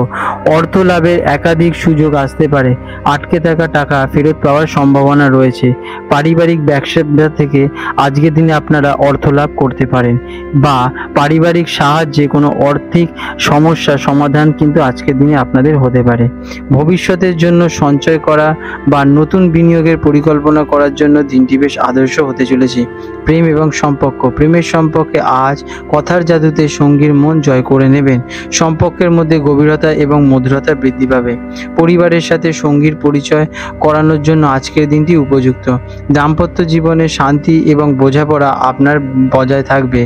অর্থ লাভের একাধিক সুযোগ আসতে পারে। আটকে থাকা টাকা ফেরত পাওয়ার সম্ভাবনা রয়েছে। পারিবারিক ব্যবসা থেকে আজকের দিনে আপনারা অর্থ লাভ করতে পারেন বা পারিবারিক সাহায্যে কোনো আর্থিক সমস্যার সমাধান কিন্তু আজকের দিনে আপনাদের হতে পারে। ভবিষ্যতের জন্য সঞ্চয় করা বা নতুন বিনিয়োগের পরিকল্পনা করার জন্য দিনটি বেশ আদর্শ হতে চলেছে। প্রেম এবং সম্পর্ক, প্রেমের সম্পর্কে আজ কথার জাদুতে সঙ্গীর মন জয় করে নেবেন। সম্পর্কের মধ্যে গভীরতা এবং মধুরতা বৃদ্ধি পাবে। পরিবারের সাথে সঙ্গীর পরিচয় করানোর জন্য আজকের দিনটি উপযুক্ত। দাম্পত্য জীবনে শান্তি এবং বোঝাপড়া আপনার বজায় থাকবে।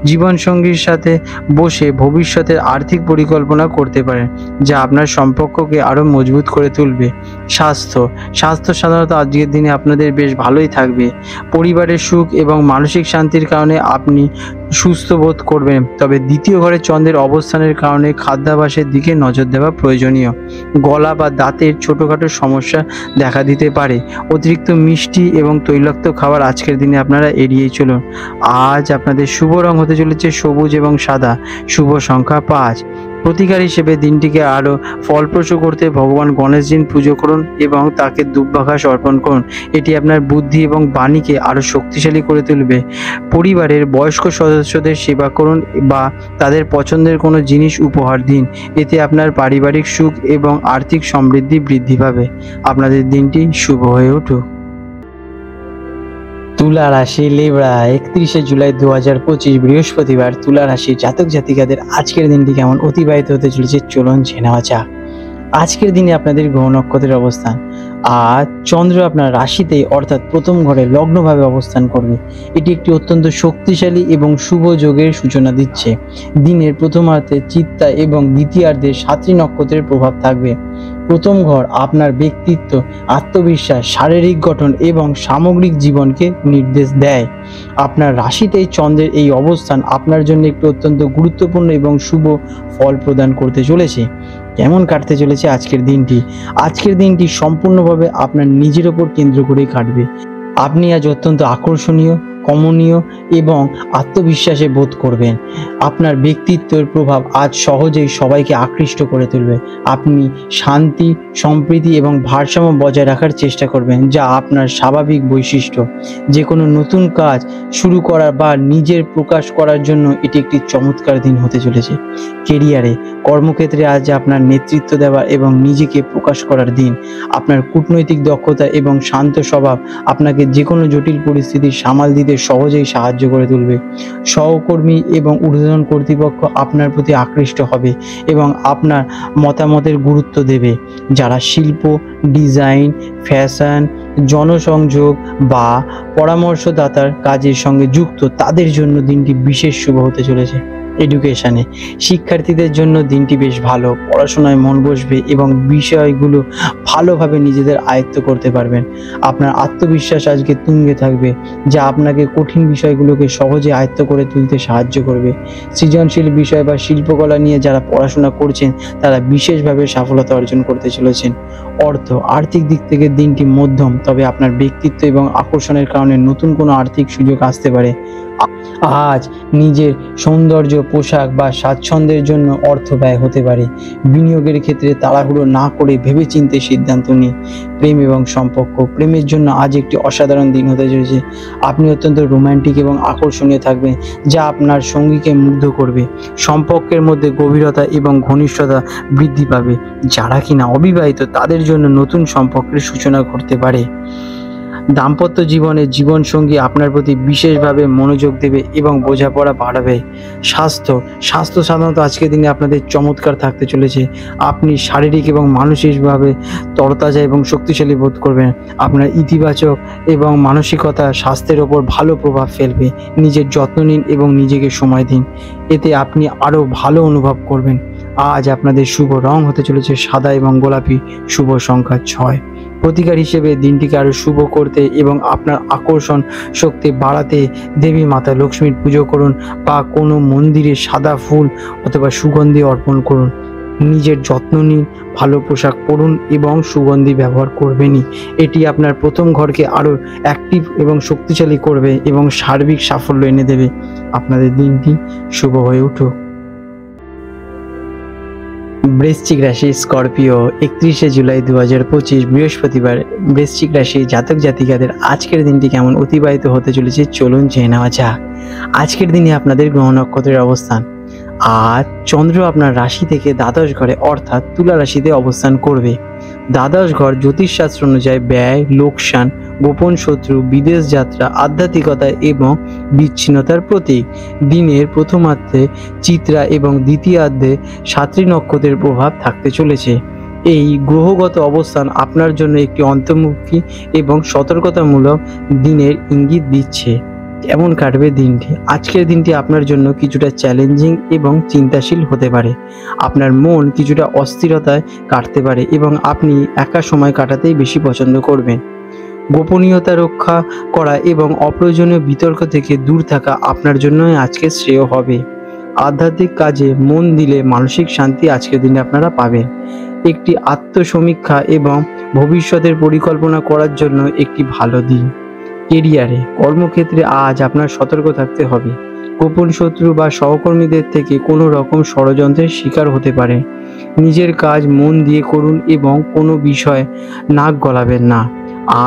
জীবনসঙ্গীর সাথে বসে ভবিষ্যতের আর্থিক পরিকল্পনা করতে পারেন, যা আপনার সম্পর্ককে আরও মজবুত করে তুলবে। স্বাস্থ্য সাধারণত আজকের দিনে আপনাদের বেশ ভালোই থাকবে। পরিবারের সুখ এবং মানসিক শান্তির কারণে আপনি সুস্থ বোধ করবেন, তবে দ্বিতীয় ঘরে চন্দ্রের অবস্থানের কারণে খাদ্যাভ্যাসের দিকে নজর দেওয়া প্রয়োজনীয়। গলা বা দাঁতের ছোটোখাটো সমস্যা দেখা দিতে পারে। অতিরিক্ত মিষ্টি এবং তৈলাক্ত খাবার আজকের দিনে আপনারা এড়িয়ে চলুন। আজ আপনাদের শুভ রং হতে চলেছে সবুজ এবং সাদা। শুভ সংখ্যা 5। প্রতিকার হিসেবে দিনটিকে আরও ফলপ্রসূ করতে ভগবান গণেশজির পুজো করুন এবং তাকে দুব্বাঘাস অর্পণ করুন। এটি আপনার বুদ্ধি এবং বাণীকে আরও শক্তিশালী করে তুলবে। পরিবারের বয়স্ক সদস্যদের সেবা করুন বা তাদের পছন্দের কোনো জিনিস উপহার দিন। এতে আপনার পারিবারিক সুখ এবং আর্থিক সমৃদ্ধি বৃদ্ধি পাবে। আপনাদের দিনটি শুভ হয়ে উঠুক। তুলা রাশি লিব্রা, 31শে জুলাই 2025 বৃহস্পতিবার। তুলা রাশি জাতক জাতিকাদের আজকের দিনটি কেমন অতিবাহিত হতে চলেছে চলুন জেনে নেওয়া যাক। আজকের দিনে আপনাদের গ্রহ নক্ষত্রের অবস্থান। আর চন্দ্র আপনার রাশিতে অর্থাৎ প্রথম ঘরে লগ্নভাবে অবস্থান করবে। এটি একটি অত্যন্ত শক্তিশালী এবং শুভ যোগের সূচনা দিচ্ছে। দিনের প্রথমার্ধে চিত্তা এবং দ্বিতীয়ার্ধে সাত্রী নক্ষত্রের প্রভাব থাকবে। প্রথম ঘর আপনার ব্যক্তিত্ব, আত্মবিশ্বাস, শারীরিক গঠন এবং সামগ্রিক জীবনকে নির্দেশ দেয়। আপনার রাশিতে চন্দ্রের এই অবস্থান আপনার জন্য একটি অত্যন্ত গুরুত্বপূর্ণ এবং শুভ ফল প্রদান করতে চলেছে। কেমন কাটতে চলেছে আজকের দিনটি? আজকের দিনটি সম্পূর্ণভাবে আপনার নিজের ওপর কেন্দ্র করেই কাটবে। আপনি আজ অত্যন্ত আকর্ষণীয়, কমনীয় এবং আত্মবিশ্বাসে বোধ করবেন। আপনার ব্যক্তিত্বের প্রভাব আজ সহজেই সবাইকে আকৃষ্ট করে তুলবে। আপনি শান্তি, সম্প্রীতি এবং ভারসাম্য বজায় রাখার চেষ্টা করবেন, যা আপনার স্বাভাবিক বৈশিষ্ট্য। যে কোনো নতুন কাজ শুরু করা বা নিজের প্রকাশ করার জন্য এটি একটি চমৎকার দিন হতে চলেছে। কেরিয়ারে, কর্মক্ষেত্রে আজ আপনার নেতৃত্ব দেওয়া এবং নিজেকে প্রকাশ করার দিন। আপনার কূটনৈতিক দক্ষতা এবং শান্ত স্বভাব আপনাকে যে কোনো জটিল পরিস্থিতি সামাল দিতে সহজেই সাহায্য করে তুলবে। সহকর্মী এবং ঊর্ধ্বতন কর্তৃপক্ষ আপনার প্রতি আকৃষ্ট হবে এবং আপনার মতামতের গুরুত্ব দেবে। যারা শিল্প, ডিজাইন, ফ্যাশন, জনসংযোগ বা পরামর্শদাতার কাজের সঙ্গে যুক্ত, তাদের জন্য দিনটি বিশেষ শুভ হতে চলেছে। এডুকেশনে, শিক্ষার্থীদের জন্য দিনটি বেশ ভালো। পড়াশোনায় মন বসবে এবং বিষয়গুলো ভালোভাবে নিজেদের আয়ত্ত করতে পারবেন। আপনার আত্মবিশ্বাস আজকে তুঙ্গে থাকবে, যা আপনাকে কঠিন বিষয়গুলোকে সহজে আয়ত্ত করে তুলতে সাহায্য করবে। সৃজনশীল বিষয় বা শিল্পকলা নিয়ে যারা পড়াশোনা করছেন তারা বিশেষভাবে সফলতা অর্জন করতে চলেছেন। আর্থিক দিক থেকে দিনটি মধ্যম, তবে আপনার ব্যক্তিত্ব এবং আকর্ষণের কারণে নতুন কোনো আর্থিক সুযোগ আসতে পারে। আজ নিজের সৌন্দর্য, পোশাক বা স্বাচ্ছন্দ্যের জন্য অর্থ ব্যয় হতে পারে। বিনিয়োগের ক্ষেত্রে তাড়াহুড়ো না করে ভেবেচিন্তে সিদ্ধান্ত নিন। প্রেম এবং সম্পর্ক, প্রেমের জন্য আজ একটি অসাধারণ দিন হতে চলেছে। আপনি অত্যন্ত রোমান্টিক এবং আকর্ষণীয় থাকবেন, যা আপনার সঙ্গীকে মুগ্ধ করবে। সম্পর্কের মধ্যে গভীরতা এবং ঘনিষ্ঠতা বৃদ্ধি পাবে। যারা কিনা অবিবাহিত, তাদের জন্য নতুন সম্পর্কের সূচনা ঘটতে পারে। দাম্পত্য জীবনে জীবনসঙ্গী আপনার প্রতি বিশেষভাবে মনোযোগ দেবে এবং বোঝাপড়া বাড়াবে। স্বাস্থ্য সাধারণত আজকের দিনে আপনাদের চমৎকার থাকতে চলেছে। আপনি শারীরিক এবং মানসিকভাবে তরতাজা এবং শক্তিশালী বোধ করবেন। আপনার ইতিবাচক এবং মানসিকতা স্বাস্থ্যের ওপর ভালো প্রভাব ফেলবে। নিজের যত্ন নিন এবং নিজেকে সময় দিন, এতে আপনি আরও ভালো অনুভব করবেন। আজ আপনাদের শুভ রং হতে চলেছে সাদা এবং গোলাপি। শুভ সংখ্যা 6। প্রতিকার হিসেবে দিনটিকে আরও শুভ করতে এবং আপনার আকর্ষণ শক্তি বাড়াতে দেবী মাতা লক্ষ্মীর পুজো করুন বা কোনো মন্দিরে সাদা ফুল অথবা সুগন্ধি অর্পণ করুন। নিজের যত্ন নিন, ভালো পোশাক পরুন এবং সুগন্ধি ব্যবহার করবেনই। এটি আপনার প্রথম ঘরকে আরও অ্যাক্টিভ এবং শক্তিশালী করবে এবং সার্বিক সাফল্য এনে দেবে। আপনাদের দিনটি শুভ হয়ে উঠুক। বৃশ্চিক রাশি, স্করপিও, 31শে জুলাই 2025 বৃহস্পতিবার। বৃশ্চিক রাশি জাতক জাতিকাদের আজকের দিনটি কেমন অতিবাহিত হতে চলেছে চলুন জেনে নেওয়া যাক। আজকের দিনে আপনাদের গ্রহ নক্ষত্রের অবস্থান। আজ চন্দ্র আপনার রাশি থেকে দ্বাদশ ঘরে অর্থাৎ তুলা রাশিতে অবস্থান করবে। দ্বাদশ ঘর জ্যোতিষশাস্ত্র অনুযায়ী ব্যয়, লোকসান, গোপন শত্রু, বিদেশ যাত্রা, আধ্যাত্মিকতা এবং বিচ্ছিন্নতার প্রতীক। দিনের প্রথমার্ধে চিত্রা এবং দ্বিতীয়ার্ধে সাতটি নক্ষত্রের প্রভাব থাকতে চলেছে। এই গ্রহগত অবস্থান আপনার জন্য একটি অন্তর্মুখী এবং সতর্কতামূলক দিনের ইঙ্গিত দিচ্ছে। কেমন কাটবে দিনটি? আজকের দিনটি আপনার জন্য কিছুটা চ্যালেঞ্জিং এবং চিন্তাশীল হতে পারে। আপনার মন কিছুটা অস্থিরতায় কাটতে পারে এবং আপনি একা সময় কাটাতেই বেশি পছন্দ করবেন। গোপনীয়তা রক্ষা করা এবং অপ্রয়োজনীয় বিতর্ক থেকে দূর থাকা আপনার জন্যই আজকে শ্রেয় হবে। আধ্যাত্মিক কাজে মন দিলে মানসিক শান্তি আজকের দিনে আপনারা পাবেন। একটি আত্মসমীক্ষা এবং ভবিষ্যতের পরিকল্পনা করার জন্য একটি ভালো দিন। কেরিয়ারে, কর্মক্ষেত্রে আজ আপনার সতর্ক থাকতে হবে। গোপন শত্রু বা সহকর্মীদের থেকে কোনো রকম ষড়যন্ত্রের শিকার হতে পারে। নিজের কাজ মন দিয়ে করুন এবং কোনো বিষয়ে নাক গলাবেন না।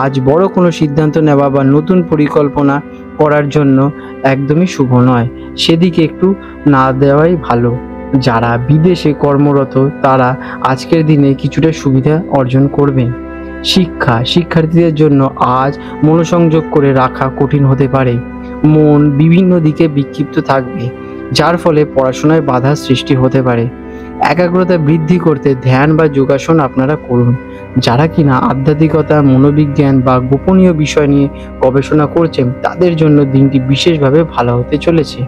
আজ বড় কোনো সিদ্ধান্ত নেওয়া বা নতুন পরিকল্পনা করার জন্য একদমই শুভ নয়, সেদিকে একটু না দেওয়াই ভালো। যারা বিদেশে কর্মরত তারা আজকের দিনে কিছুটা সুবিধা অর্জন করবেন। শিক্ষার্থীদের জন্য আজ মনোসংযোগ করে রাখা কঠিন হতে পারে। মন বিভিন্ন দিকে বিক্ষিপ্ত থাকবে, যার ফলে পড়াশোনায় বাধার সৃষ্টি হতে পারে। একাগ্রতা বৃদ্ধি করতে ধ্যান বা যোগাসন আপনারা করুন। যারা কিনা আধ্যাত্মিকতা, মনোবিজ্ঞান বা গোপনীয় বিষয় নিয়ে গবেষণা করছেন তাদের জন্য দিনটি বিশেষভাবে ভালো হতে চলেছে।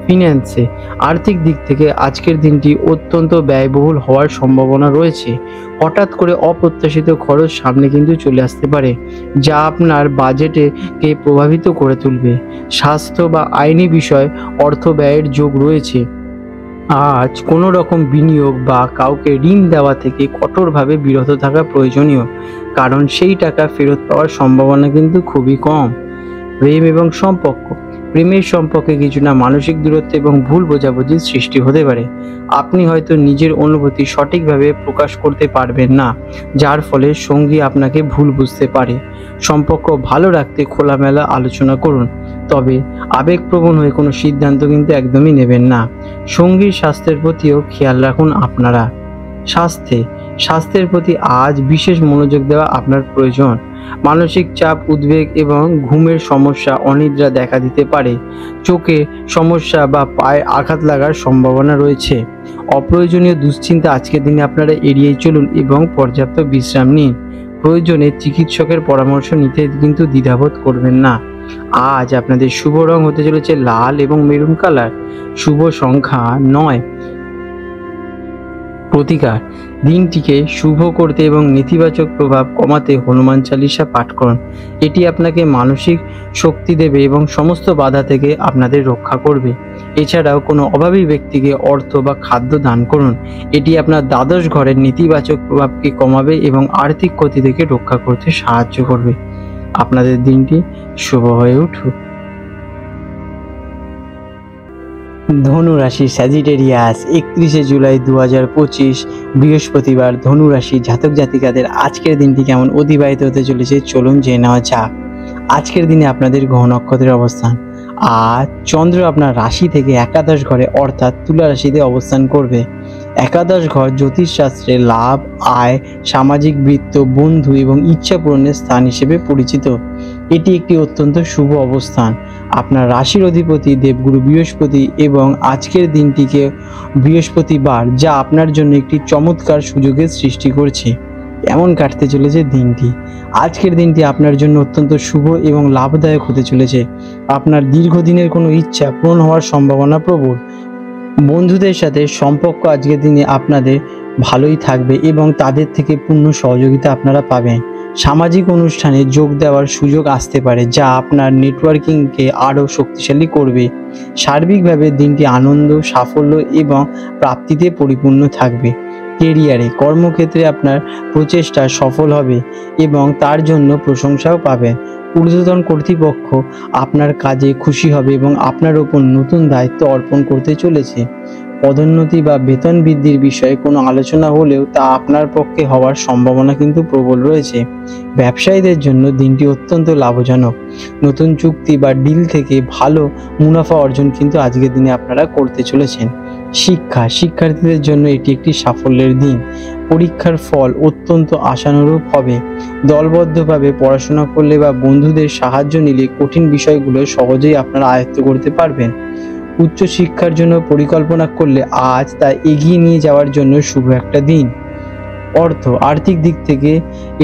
ফিন্যান্সে আর্থিক দিক থেকে আজকের দিনটি অত্যন্ত ব্যয়বহুল হওয়ার সম্ভাবনা রয়েছে। হঠাৎ করে অপ্রত্যাশিত খরচ সামনে কিন্তু চলে আসতে পারে, যা আপনার বাজেটকে প্রভাবিত করে তুলবে। স্বাস্থ্য বা আইনি বিষয় অর্থ ব্যয়ের যোগ রয়েছে। আজ কোনো রকম বিনিয়োগ বা কাউকে ঋণ দেওয়া থেকে কঠোরভাবে বিরত থাকা প্রয়োজনীয়, কারণ সেই টাকা ফেরত পাওয়ার সম্ভাবনা কিন্তু খুবই কম। প্রেম এবং সম্পর্ক, প্রেমের সম্পর্কে কিছুটা মানসিক দূরত্ব এবং ভুল বোঝাবুঝির সৃষ্টি হতে পারে। আপনি হয়তো নিজের অনুভূতি সঠিকভাবে প্রকাশ করতে পারবেন না, যার ফলে সঙ্গী আপনাকে ভুল বুঝতে পারে। সম্পর্ক ভালো রাখতে খোলামেলা আলোচনা করুন, তবে আবেগপ্রবণ হয়ে কোনো সিদ্ধান্ত কিন্তু একদমই নেবেন না। সঙ্গীর স্বাস্থ্যের প্রতিও খেয়াল রাখুন আপনারা। স্বাস্থ্যের প্রতি আজ বিশেষ মনোযোগ দেওয়া আপনার প্রয়োজন। মানসিক চাপ, উদ্বেগ এবং ঘুমের সমস্যা, অনিদ্রা দেখা দিতে পারে। চোখে সমস্যা বা পায়ে আঘাত লাগার সম্ভাবনা রয়েছে। অপ্রয়োজনীয় দুশ্চিন্তা আজকের দিনে আপনারা এড়িয়ে চলুন এবং পর্যাপ্ত বিশ্রাম নিন। প্রয়োজনে চিকিৎসকের পরামর্শ নিতে কিন্তু দ্বিধাবোধ করবেন না। আজ আপনাদের শুভ রং হতে চলেছে লাল এবং মেরুন কালার। শুভ সংখ্যা 9। প্রতিকার, দিনটিকে শুভ করতে এবং নেতিবাচক প্রভাব কমাতে হনুমান চালিসা পাঠ করুন। এটি আপনাকে মানসিক শক্তি দেবে এবং সমস্ত বাধা থেকে আপনাদের রক্ষা করবে। এছাড়াও কোনো অভাবী ব্যক্তিকে অর্থ বা খাদ্য দান করুন। এটি আপনার দ্বাদশ ঘরের নেতিবাচক প্রভাবকে কমাবে এবং আর্থিক ক্ষতি থেকে রক্ষা করতে সাহায্য করবে। আপনাদের দিনটি শুভ হয়ে উঠুক। ধনু রাশি স্যাজিটেরিয়াস, 31শে জুলাই 2025 বৃহস্পতিবার। ধনু রাশি জাতক জাতিকাদের আজকের দিনটি কেমন অতিবাহিত হতে চলেছে চলুন জেনে নেওয়া যাক। আজকের দিনে আপনাদের গ্রহ নক্ষত্রের অবস্থান। আজ চন্দ্র আপনার রাশি থেকে একাদশ ঘরে অর্থাৎ তুলা রাশিতে অবস্থান করবে। একাদশ ঘর জ্যোতিষশাস্ত্রে লাভ, আয়, সামাজিক বৃত্ত, বন্ধু এবং ইচ্ছা পূরণের স্থান হিসেবে পরিচিত। এটি একটি অত্যন্ত শুভ অবস্থান। আপনার রাশির অধিপতি দেবগুরু বৃহস্পতি এবং আজকের দিনটিকে বৃহস্পতিবার, যা আপনার জন্য একটি চমৎকার সুযোগের সৃষ্টি করছে। এমন কাটতে চলেছে দিনটি। আজকের দিনটি আপনার জন্য অত্যন্ত শুভ এবং লাভদায়ক হতে চলেছে। আপনার দীর্ঘদিনের কোনো ইচ্ছা পূরণ হওয়ার সম্ভাবনা প্রবল। বন্ধুদের সাথে সম্পর্ক আজকের দিনে আপনাদের ভালোই থাকবে এবং তাদের থেকে পূর্ণ সহযোগিতা আপনারা পাবেন। সামাজিক অনুষ্ঠানে যোগ দেওয়ার সুযোগ আসতে পারে, যা আপনার নেটওয়ার্কিংকে আরও শক্তিশালী করবে। সার্বিকভাবে দিনটি আনন্দ, সাফল্য এবং প্রাপ্তিতে পরিপূর্ণ থাকবে। কেরিয়ারে, কর্মক্ষেত্রে আপনার প্রচেষ্টা সফল হবে এবং তার জন্য প্রশংসাও পাবেন। ঊর্ধ্বতন কর্তৃপক্ষ আপনার কাজে খুশি হবে এবং আপনার ওপর নতুন দায়িত্ব অর্পণ করতে চলেছে। পদোন্নতি বা বেতন বৃদ্ধির বিষয়ে কোনো আলোচনা হলেও তা আপনার পক্ষে হওয়ার সম্ভাবনা কিন্তু প্রবল রয়েছে। ব্যবসায়ীদের জন্য দিনটি অত্যন্ত লাভজনক। নতুন চুক্তি বা ডিল থেকে ভালো মুনাফা অর্জন কিন্তু আজকের দিনে আপনারা করতে চলেছেন। শিক্ষার্থীদের জন্য এটি একটি সাফল্যের দিন। পরীক্ষার ফল অত্যন্ত আশানুরূপ হবে। দলবদ্ধভাবে পড়াশোনা করলে বা বন্ধুদের সাহায্য নিলে কঠিন বিষয়গুলো সহজেই আপনারা আয়ত্ত করতে পারবেন। উচ্চ শিক্ষার জন্য পরিকল্পনা করলে আজ তা এগিয়ে নিয়ে যাওয়ার জন্য শুভ একটা দিন। আর্থিক দিক থেকে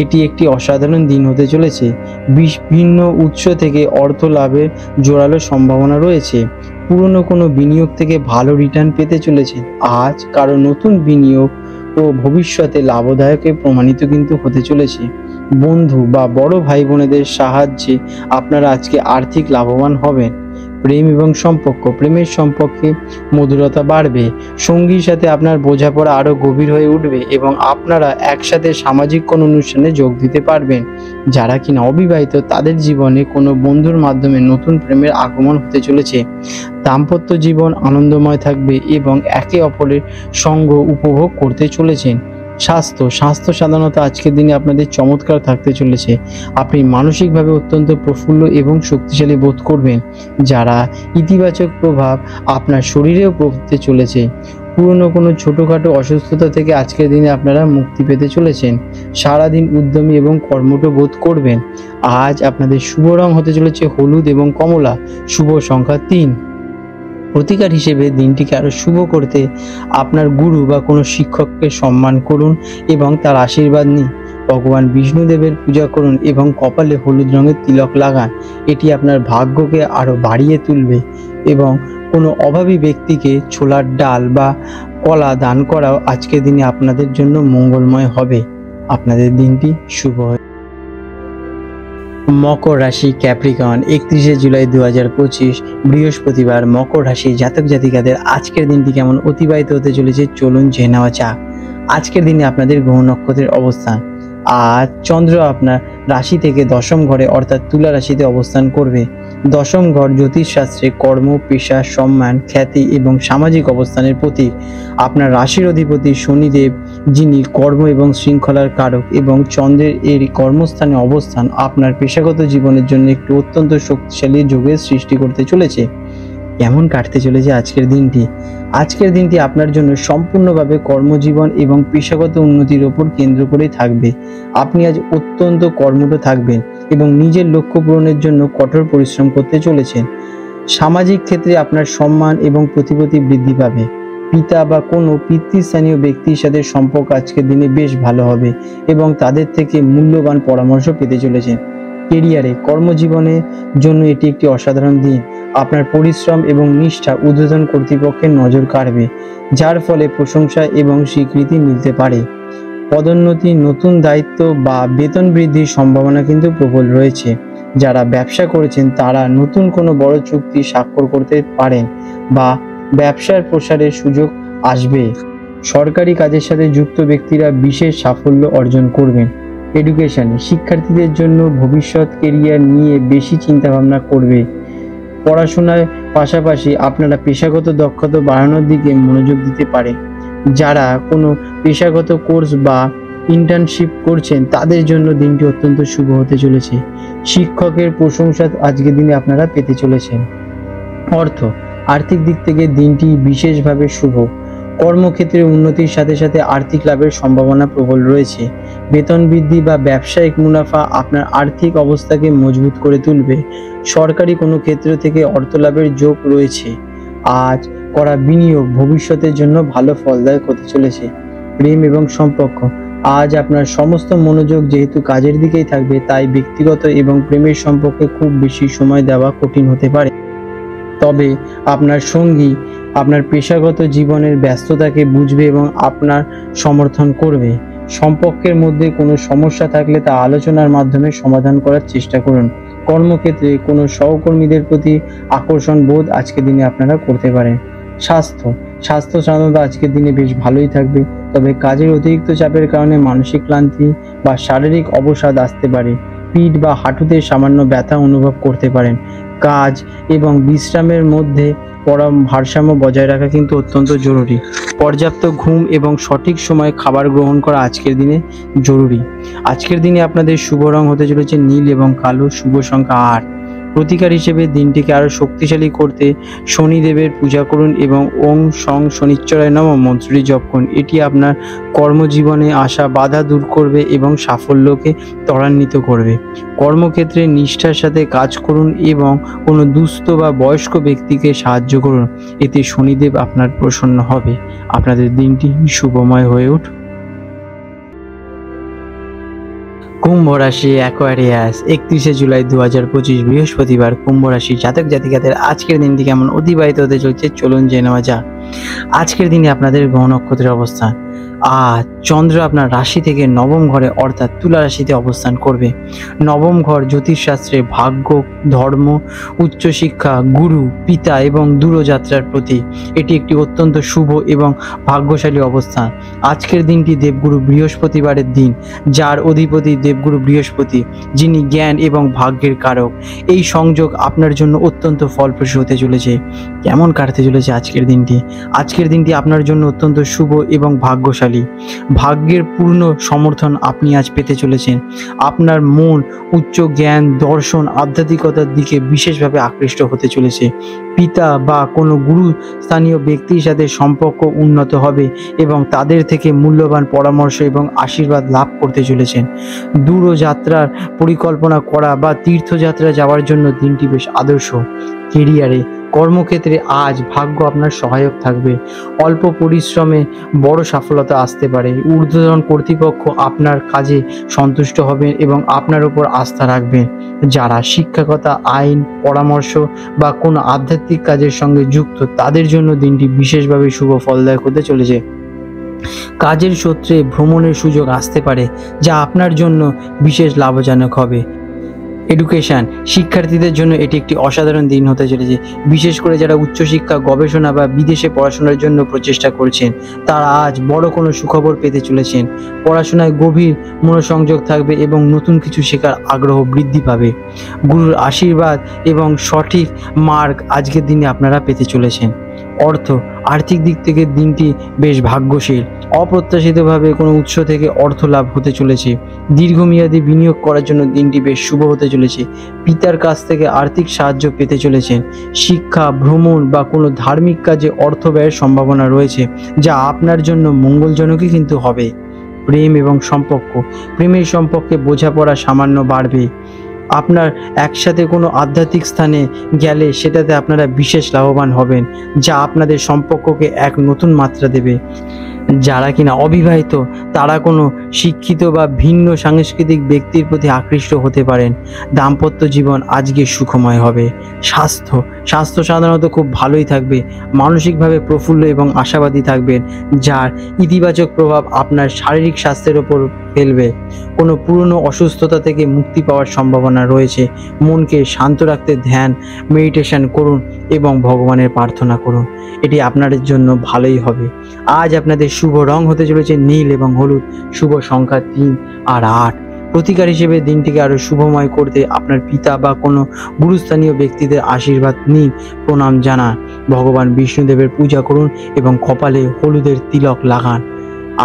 এটি একটি অসাধারণ দিন হতে চলেছে। বিভিন্ন উৎস থেকে অর্থ লাভের জোরালো সম্ভাবনা রয়েছে। পুরনো কোনো বিনিয়োগ থেকে ভালো রিটার্ন পেতে চলেছে আজ। কারো নতুন বিনিয়োগ ও ভবিষ্যতে লাভদায়কে প্রমাণিত কিন্তু হতে চলেছে। বন্ধু বা বড় ভাই বোনেদের সাহায্যে আপনারা আজকে আর্থিক লাভবান হবেন। প্রেম এবং প্রেমের সম্পর্কে মধুরতা বাড়বে। সঙ্গীর সাথে আপনার বোঝাপড়া আরও গভীর হয়ে উঠবে এবং আপনারা একসাথে সামাজিক কোনো অনুষ্ঠানে যোগ দিতে পারবেন। যারা কিনা অবিবাহিত, তাদের জীবনে কোনো বন্ধুর মাধ্যমে নতুন প্রেমের আগমন হতে চলেছে। দাম্পত্য জীবন আনন্দময় থাকবে এবং একে অপরের সঙ্গ উপভোগ করতে চলেছেন। স্বাস্থ্য সাধারণত আজকের দিনে আপনাদের চমৎকার থাকতে চলেছে। আপনি মানসিকভাবে অত্যন্ত প্রফুল্ল এবং শক্তিশালী বোধ করবেন, যারা ইতিবাচক প্রভাব আপনার শরীরেও পড়তে চলেছে। পুরনো কোনো ছোটোখাটো অসুস্থতা থেকে আজকের দিনে আপনারা মুক্তি পেতে চলেছেন। সারাদিন উদ্যমী এবং কর্মঠ বোধ করবেন। আজ আপনাদের শুভ রং হতে চলেছে হলুদ এবং কমলা। শুভ সংখ্যা 3। প্রতিকার হিসেবে দিনটিকে আরও শুভ করতে আপনার গুরু বা কোনো শিক্ষককে সম্মান করুন এবং তার আশীর্বাদ নিন। ভগবান বিষ্ণুদেবের পূজা করুন এবং কপালে হলুদ রঙের তিলক লাগান। এটি আপনার ভাগ্যকে আরও বাড়িয়ে তুলবে এবং কোনো অভাবী ব্যক্তিকে ছোলার ডাল বা কলা দান করাও আজকের দিনে আপনাদের জন্য মঙ্গলময় হবে। আপনাদের দিনটি শুভ হয়। মকর রাশি ক্যাপ্রিকন, 31শে জুলাই 2025 বৃহস্পতিবার। মকর রাশি জাতক জাতিকাদের আজকের দিনটি কেমন অতিবাহিত হতে চলেছে চলুন জেনে নেওয়া যাক। আজকের দিনে আপনাদের গ্রহ নক্ষত্রের অবস্থান। আজ চন্দ্র আপনার রাশি থেকে দশম ঘরে অর্থাৎ তুলা রাশিতে অবস্থান করবে। দশম ঘর জ্যোতিষশাস্ত্রে কর্ম, পেশা, সম্মান, খ্যাতি এবং সামাজিক অবস্থানের প্রতীক। আপনার রাশির অধিপতি শনিদেব, যিনি কর্ম এবং শৃঙ্খলার কারক, এবং চন্দ্রের এর কর্মস্থানে অবস্থান আপনার পেশাগত জীবনের জন্য একটি অত্যন্ত শক্তিশালী যোগের সৃষ্টি করতে চলেছে। কেমন কাটতে চলেছে আজকের দিনটি? আজকের দিনটি আপনার জন্য সম্পূর্ণভাবে কর্মজীবন এবং পেশাগত উন্নতির ওপর কেন্দ্র করেই থাকবে। আপনি আজ অত্যন্ত কর্মঠ থাকবেন এবং নিজের লক্ষ্য পূরণের জন্য কঠোর পরিশ্রম করতে চলেছেন। সামাজিক ক্ষেত্রে আপনার সম্মান এবং প্রতিপত্তি বৃদ্ধি পাবে। পিতা বা কোনো পিতৃস্থানীয় ব্যক্তির সাথে সম্পর্ক আজকের দিনে বেশ ভালো হবে এবং তাদের থেকে মূল্যবান পরামর্শ পেতে চলেছেন। কেরিয়ারে, কর্মজীবনের জন্য এটি একটি অসাধারণ দিন। আপনার পরিশ্রম এবং নিষ্ঠা ঊর্ধ্বতন কর্তৃপক্ষের নজর কাড়বে, যার ফলে প্রশংসা এবং স্বীকৃতি মিলতে পারে। পদোন্নতি, নতুন দায়িত্ব বা বেতন বৃদ্ধির সম্ভাবনা কিন্তু প্রবল রয়েছে। যারা ব্যবসা করেছেন তারা নতুন কোনো বড় চুক্তি স্বাক্ষর করতে পারেন বা ব্যবসার প্রসারের সুযোগ আসবে। সরকারি কাজের সাথে যুক্ত ব্যক্তিরা বিশেষ সাফল্য অর্জন করবেন। এডুকেশনে, শিক্ষার্থীদের জন্য ভবিষ্যৎ কেরিয়ার নিয়ে বেশি চিন্তাভাবনা করবে। পড়াশোনার পাশাপাশি আপনারা পেশাগত দক্ষতা বাড়ানোর দিকে মনোযোগ দিতে পারে। যারা কোনো পেশাগত কোর্স বা ইন্টার্নশিপ করছেন তাদের জন্য দিনটি অত্যন্ত শুভ হতে চলেছে। শিক্ষকের প্রশংসা আজকের দিনে আপনারা পেতে চলেছেন। আর্থিক দিক থেকে দিনটি বিশেষভাবে শুভ। কর্মক্ষেত্রে উন্নতির সাথে সাথে আর্থিক লাভের সম্ভাবনা প্রবল রয়েছে। বেতন বৃদ্ধি বা ব্যবসায়িক মুনাফা আপনার আর্থিক অবস্থাকে মজবুত করে তুলবে। সরকারি কোনো ক্ষেত্র থেকে অর্থ লাভের যোগ রয়েছে। আজ করা বিনিয়োগ ভবিষ্যতের জন্য ভালো ফলদায়ক হতে চলেছে। প্রেম এবং সম্পর্ক, আজ আপনার সমস্ত মনোযোগ যেহেতু কাজের দিকেই থাকবে, তাই ব্যক্তিগত এবং প্রেমের সম্পর্কে খুব বেশি সময় দেওয়া কঠিন হতে পারে। তবে আপনার সঙ্গী আপনার পেশাগত জীবনের ব্যস্ততাকে বুঝবে এবং আপনার সমর্থন করবে। সম্পর্কের মধ্যে কোনো সমস্যা থাকলে তা আলোচনার মাধ্যমে সমাধান করার চেষ্টা করুন। কর্মক্ষেত্রে কোনো সহকর্মীদের প্রতি আকর্ষণ বোধ আজকের দিনে আপনারা করতে পারেন। স্বাস্থ্য সাধারণত আজকের দিনে বেশ ভালোই থাকবে, তবে কাজের অতিরিক্ত চাপের কারণে মানসিক ক্লান্তি বা শারীরিক অবসাদ আসতে পারে। পিঠ বা হাঁটুতে সামান্য ব্যথা অনুভব করতে পারেন। কাজ এবং বিশ্রামের মধ্যে ভারসাম্য বজায় রাখা কিন্তু অত্যন্ত জরুরি। পর্যাপ্ত ঘুম এবং সঠিক সময়ে খাবার গ্রহণ করা আজকের দিনে জরুরি। আজকের দিনে আপনাদের শুভ রং হতে চলেছে নীল এবং কালো। শুভ সংখ্যা 8। প্রতিকার হিসেবে দিনটিকে আরো শক্তিশালী করতে শনিদেবের পূজা করুন এবং ওং সং শনিশ্চরায় নমঃ মন্ত্রটি জপ করুন। এটি আপনার কর্মজীবনে আসা বাধা দূর করবে এবং সাফল্যকে ত্বরান্বিত করবে। কর্মক্ষেত্রে নিষ্ঠার সাথে কাজ করুন এবং কোনো দুস্থ বা বয়স্ক ব্যক্তিকে সাহায্য করুন। এতে শনিদেব আপনার প্রসন্ন হবে। আপনাদের দিনটি শুভময় হয়ে উঠুক। কুম্ভ রাশি অ্যাকোয়ারিয়াস, 31শে জুলাই 2025 বৃহস্পতিবার। কুম্ভ রাশি জাতক জাতিকাদের আজকের দিনটি কেমন অতিবাহিত হতে চলছে চলুন জেনে নেওয়া যাক। আজকের দিনে আপনাদের গ্রহ নক্ষত্রের অবস্থান। আজ চন্দ্র আপনার রাশি থেকে নবম ঘরে অর্থাৎ তুলা রাশিতে অবস্থান করবে। নবম ঘর জ্যোতিষশাস্ত্রে ভাগ্য, ধর্ম, উচ্চশিক্ষা, গুরু, পিতা এবং দূরযাত্রার প্রতীক। এটি একটি অত্যন্ত শুভ এবং ভাগ্যশালী অবস্থান। আজকের দিনটি দেবগুরু বৃহস্পতিবারের দিন, যার অধিপতি দেবগুরু বৃহস্পতি, যিনি জ্ঞান এবং ভাগ্যের কারক। এই সংযোগ আপনার জন্য অত্যন্ত ফলপ্রসূ হতে চলেছে। কেমন কাটতে চলেছে আজকের দিনটি? আজকের দিনটি আপনার জন্য অত্যন্ত শুভ এবং ভাগ্যশালী। ভাগ্যের পূর্ণ সমর্থন আপনি আজ পেতে চলেছেন। আপনার মন উচ্চ জ্ঞান, দর্শন, আধ্যাত্মিকতার দিকে বিশেষভাবে আকৃষ্ট হতে চলেছে। পিতা বা কোনো গুরু স্থানীয় ব্যক্তির সাথে সম্পর্ক উন্নত হবে এবং তাদের থেকে মূল্যবান পরামর্শ এবং আশীর্বাদ লাভ করতে চলেছেন। দূরযাত্রার পরিকল্পনা করা বা তীর্থযাত্রা যাওয়ার জন্য দিনটি বেশ আদর্শ। কেরিয়ারে, কর্মক্ষেত্রে আজ ভাগ্য আপনার সহায়ক থাকবে। অল্প পরিশ্রমে বড় সফলতা আসতে পারে। ঊর্ধ্বতন কর্তৃপক্ষ আপনার কাজে সন্তুষ্ট হবেন এবং আপনার উপর আস্থা রাখবেন। যারা শিক্ষকতা, আইন, পরামর্শ বা কোনো আধ্যাত্মিক কাজের সঙ্গে যুক্ত, তাদের জন্য দিনটি বিশেষভাবে শুভ ফলদায়ক হতে চলেছে। কাজের সূত্রে ভ্রমণের সুযোগ আসতে পারে, যা আপনার জন্য বিশেষ লাভজনক হবে। এডুকেশন, শিক্ষার্থীদের জন্য এটি একটি অসাধারণ দিন হতে চলেছে। বিশেষ করে যারা উচ্চশিক্ষা, গবেষণা বা বিদেশে পড়াশোনার জন্য প্রচেষ্টা করছেন, তারা আজ বড় কোনো সুখবর পেতে চলেছেন। পড়াশোনায় গভীর মনোসংযোগ থাকবে এবং নতুন কিছু শেখার আগ্রহ বৃদ্ধি পাবে। গুরুর আশীর্বাদ এবং সঠিক মার্গ আজকের দিনে আপনারা পেতে চলেছেন। অর্থ, আর্থিক দিক থেকে দিনটি বেশ ভাগ্যশীল। অপ্রত্যাশিতভাবে কোনো উৎস থেকে অর্থ লাভ হতে চলেছে। দীর্ঘমেয়াদী বিনিয়োগ করার জন্য দিনটি বেশ শুভ হতে চলেছে। পিতার কাছ থেকে আর্থিক সাহায্য পেতে চলেছেন। শিক্ষা, ভ্রমণ বা কোনো ধার্মিক কাজে অর্থ ব্যয়ের সম্ভাবনা রয়েছে, যা আপনার জন্য মঙ্গলজনকই কিন্তু হবে। প্রেম এবং সম্পর্ক, প্রেমের সম্পর্কে বোঝাপড়া সামান্য বাড়বে। আপনার একসাথে কোনো আধ্যাত্মিক স্থানে গেলে সেটাতে আপনারা বিশেষ লাভবান হবেন, যা আপনাদের সম্পর্ককে এক নতুন মাত্রা দেবে। যারা কিনা অবিবাহিত, তারা কোনো শিক্ষিত বা ভিন্ন সাংস্কৃতিক ব্যক্তির প্রতি আকৃষ্ট হতে পারেন। দাম্পত্য জীবন আজকে সুখময় হবে। স্বাস্থ্য সাধারণত খুব ভালোই থাকবে। মানসিকভাবে প্রফুল্ল এবং আশাবাদী থাকবেন, যার ইতিবাচক প্রভাব আপনার শারীরিক স্বাস্থ্যের ওপর ফেলবে। কোনো পুরনো অসুস্থতা থেকে মুক্তি পাওয়ার সম্ভাবনা রয়েছে। মনকে শান্ত রাখতে ধ্যান, মেডিটেশন করুন এবং ভগবানের প্রার্থনা করুন। এটি আপনাদের জন্য ভালোই হবে। আজ আপনাদের শুভ রং হতে চলেছে নীল এবং হলুদ। শুভ সংখ্যা 3 আর 8। প্রতিকার হিসেবে দিনটিকে আরও শুভময় করতে আপনার পিতা বা কোনো গুরুস্থানীয় ব্যক্তিদের আশীর্বাদ নিন, প্রণাম জানান। ভগবান বিষ্ণুদেবের পূজা করুন এবং কপালে হলুদের তিলক লাগান।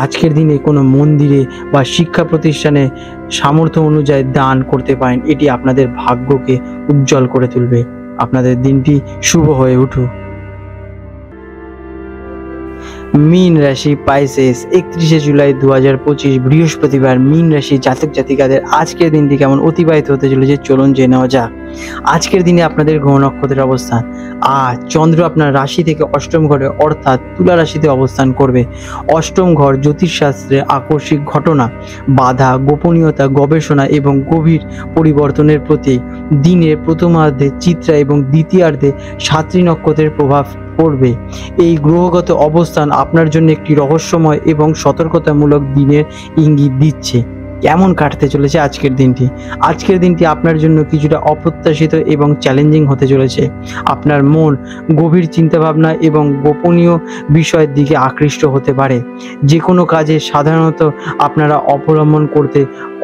আজকের দিনে কোনো মন্দিরে বা শিক্ষা প্রতিষ্ঠানে সামর্থ্য অনুযায়ী দান করতে পারেন। এটি আপনাদের ভাগ্যকে উজ্জ্বল করে তুলবে। আপনাদের দিনটি শুভ হয়ে উঠুক। মীন রাশি, পাইসেস, 31শে জুলাই 2025 বৃহস্পতিবার। মীন রাশি জাতক জাতিকাদের আজকের দিনটি কেমন অতিবাহিত হতে চলেছে চলুন জেনে নেওয়া যাক। আজকের দিনে আপনাদের গ্রহ নক্ষত্রের অবস্থান। আজ চন্দ্র আপনার রাশি থেকে অষ্টম ঘরে অর্থাৎ তুলা রাশিতে অবস্থান করবে। অষ্টম ঘর জ্যোতিষশাস্ত্রে আকস্মিক ঘটনা, বাধা, গোপনীয়তা, গবেষণা এবং গভীর পরিবর্তনের প্রতীক। দিনের প্রথমার্ধে চিত্রা এবং দ্বিতীয়ার্ধে সাতটি নক্ষত্রের প্রভাব পড়বে। এই গ্রহগত অবস্থান আপনার জন্য একটি রহস্যময় এবং সতর্কতামূলক দিনের ইঙ্গিত দিচ্ছে। কেমন কাটতে চলেছে আজকের দিনটি? আজকের দিনটি আপনার জন্য কিছুটা অপ্রত্যাশিত এবং চ্যালেঞ্জিং হতে চলেছে। আপনার মন গভীর চিন্তাভাবনা এবং গোপনীয় বিষয়ের দিকে আকৃষ্ট হতে পারে। যে কোনো কাজে সাধারণত আপনারা অবলম্বন করতে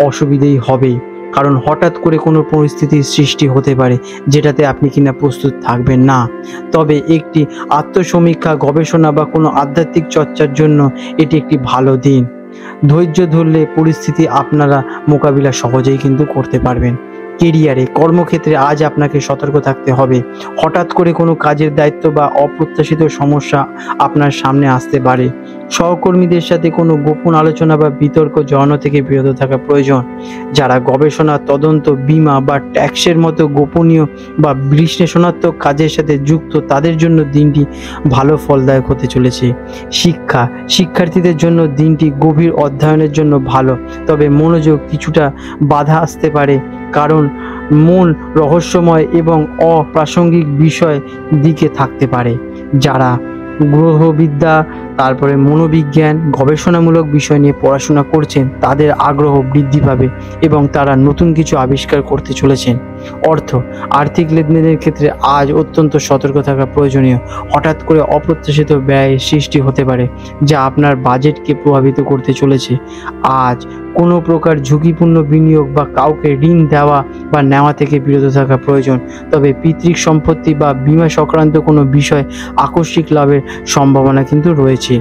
অসুবিধেই হবে, কারণ হঠাৎ করে কোনো পরিস্থিতির সৃষ্টি হতে পারে যেটাতে আপনি কিনা প্রস্তুত থাকবেন না। তবে একটি আত্মসমীক্ষা, গবেষণা বা কোনো আধ্যাত্মিক চর্চার জন্য এটি একটি ভালো দিন। ধৈর্য ধরলে পরিস্থিতি আপনারা মোকাবিলা সহজেই কিন্তু করতে পারবেন। কেরিয়ারে, কর্মক্ষেত্রে আজ আপনাকে সতর্ক থাকতে হবে। হঠাৎ করে কোনো কাজের দায়িত্ব বা অপ্রত্যাশিত সমস্যা আপনার সামনে আসতে পারে। সহকর্মীদের সাথে কোনো গোপন আলোচনা বা বিতর্ক জড়ানো থেকে বিরত থাকা প্রয়োজন। যারা গবেষণা, তদন্ত, বীমা বা ট্যাক্সের মতো গোপনীয় বা বিশ্লেষণাত্মক কাজের সাথে যুক্ত, তাদের জন্য দিনটি ভালো ফলদায়ক হতে চলেছে। শিক্ষার্থীদের জন্য দিনটি গভীর অধ্যয়নের জন্য ভালো, তবে মনোযোগ কিছুটা বাধা আসতে পারে, কারণ মন রহস্যময় এবং অপ্রাসঙ্গিক বিষয় দিকে থাকতে পারে। যারা গ্রহবিদ্যা, তারপরে মনোবিজ্ঞান, গবেষণামূলক বিষয় নিয়ে পড়াশোনা করছেন, তাদের আগ্রহ বৃদ্ধি পাবে এবং তারা নতুন কিছু আবিষ্কার করতে চলেছেন। আর্থিক লেনদেনের ক্ষেত্রে আজ অত্যন্ত সতর্ক থাকা প্রয়োজনীয়। হঠাৎ করে অপ্রত্যাশিত ব্যয়ের সৃষ্টি হতে পারে, যা আপনার বাজেটকে প্রভাবিত করতে চলেছে। আজ কোনো প্রকার ঝুঁকিপূর্ণ বিনিয়োগ বা কাউকে ঋণ দেওয়া বা নেওয়া থেকে বিরত থাকা প্রয়োজন। তবে পিতৃক সম্পত্তি বা বীমা সংক্রান্ত কোনো বিষয় আকস্মিক লাভের সম্ভাবনা কিন্তু রয়েছে।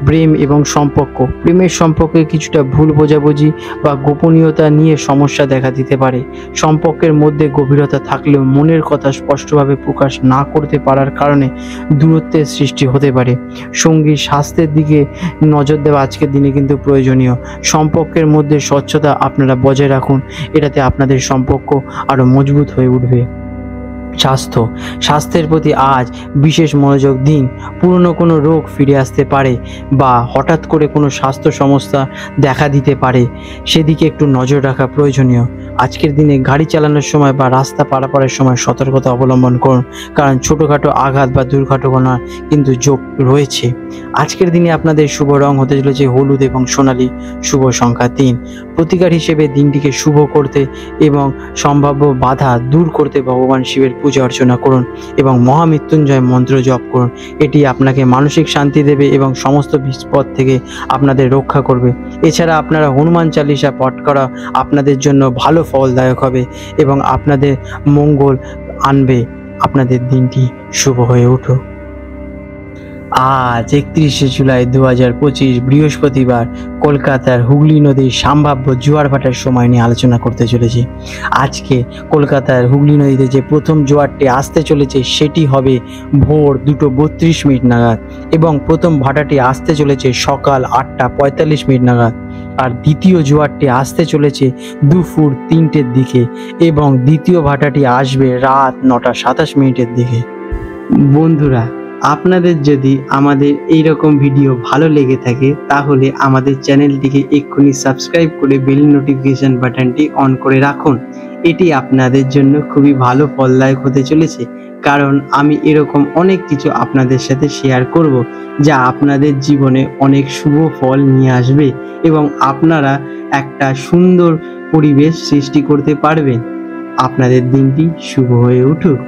প্রেম এবং সম্পর্ক, প্রেমের সম্পর্কে কিছুটা ভুল বোঝাবুঝি বা গোপনীয়তা নিয়ে সমস্যা দেখা দিতে পারে। সম্পর্কের মধ্যে গভীরতা থাকলেও মনের কথা স্পষ্টভাবে প্রকাশ না করতে পারার কারণে দূরত্বের সৃষ্টি হতে পারে। সঙ্গীর স্বাস্থ্যের দিকে নজর দেওয়া আজকের দিনে কিন্তু প্রয়োজনীয়। সম্পর্কের মধ্যে স্বচ্ছতা আপনারা বজায় রাখুন, এটাতে আপনাদের সম্পর্ক আরও মজবুত হয়ে উঠবে। স্বাস্থ্যের প্রতি আজ বিশেষ মনোযোগ দিন। পুরনো কোনো রোগ ফিরে আসতে পারে বা হঠাৎ করে কোনো স্বাস্থ্য সমস্যা দেখা দিতে পারে, সেদিকে একটু নজর রাখা প্রয়োজনীয়। আজকের দিনে গাড়ি চালানোর সময় বা রাস্তা পারাপারের সময় সতর্কতা অবলম্বন করুন, কারণ ছোটোখাটো আঘাত বা দুর্ঘটনার কিন্তু যোগ রয়েছে। আজকের দিনে আপনাদের শুভ রং হতে চলেছে হলুদ এবং সোনালী, শুভ সংখ্যা 3। প্রতিকার হিসেবে দিনটিকে শুভ করতে এবং সম্ভাব্য বাধা দূর করতে ভগবান শিবের পূজা অর্চনা করুন এবং মহামৃত্যুঞ্জয় মন্ত্র জপ করুন। এটি আপনাকে মানসিক শান্তি দেবে এবং সমস্ত বিপদ থেকে আপনাদের রক্ষা করবে। এছাড়া আপনারা হনুমান চালিসা পাঠ করা আপনাদের জন্য ভালো ফলদায়ক হবে এবং আপনাদের মঙ্গল আনবে। আপনাদের দিনটি শুভ হয়ে উঠুক। আজ 31শে জুলাই 2025 বৃহস্পতিবার কলকাতার হুগলি নদীর সম্ভাব্য জোয়ার ভাটার সময় নিয়ে আলোচনা করতে চলেছি। আজকে কলকাতার হুগলি নদীতে যে প্রথম জোয়ারটি আসতে চলেছে সেটি হবে ভোর 2:32 নাগাদ এবং প্রথম ভাটাটি আসতে চলেছে সকাল 8:45 নাগাদ। আর দ্বিতীয় জোয়ারটি আসতে চলেছে দুপুর 3টের দিকে এবং দ্বিতীয় ভাটাটি আসবে রাত 9:27 দিকে। বন্ধুরা, আপনাদের যদি আমাদের এই রকম ভিডিও ভালো লেগে থাকে তাহলে আমাদের চ্যানেলটিকে এক্ষুনি সাবস্ক্রাইব করে বেল নোটিফিকেশন বাটনটি অন করে রাখুন। এটি আপনাদের জন্য খুবই ভালো ফলদায়ক হতে চলেছে, কারণ আমি এরকম অনেক কিছু আপনাদের সাথে শেয়ার করব যা আপনাদের জীবনে অনেক শুভ ফল নিয়ে আসবে এবং আপনারা একটা সুন্দর পরিবেশ সৃষ্টি করতে পারবেন। আপনাদের দিনটি শুভ হয়ে উঠুক।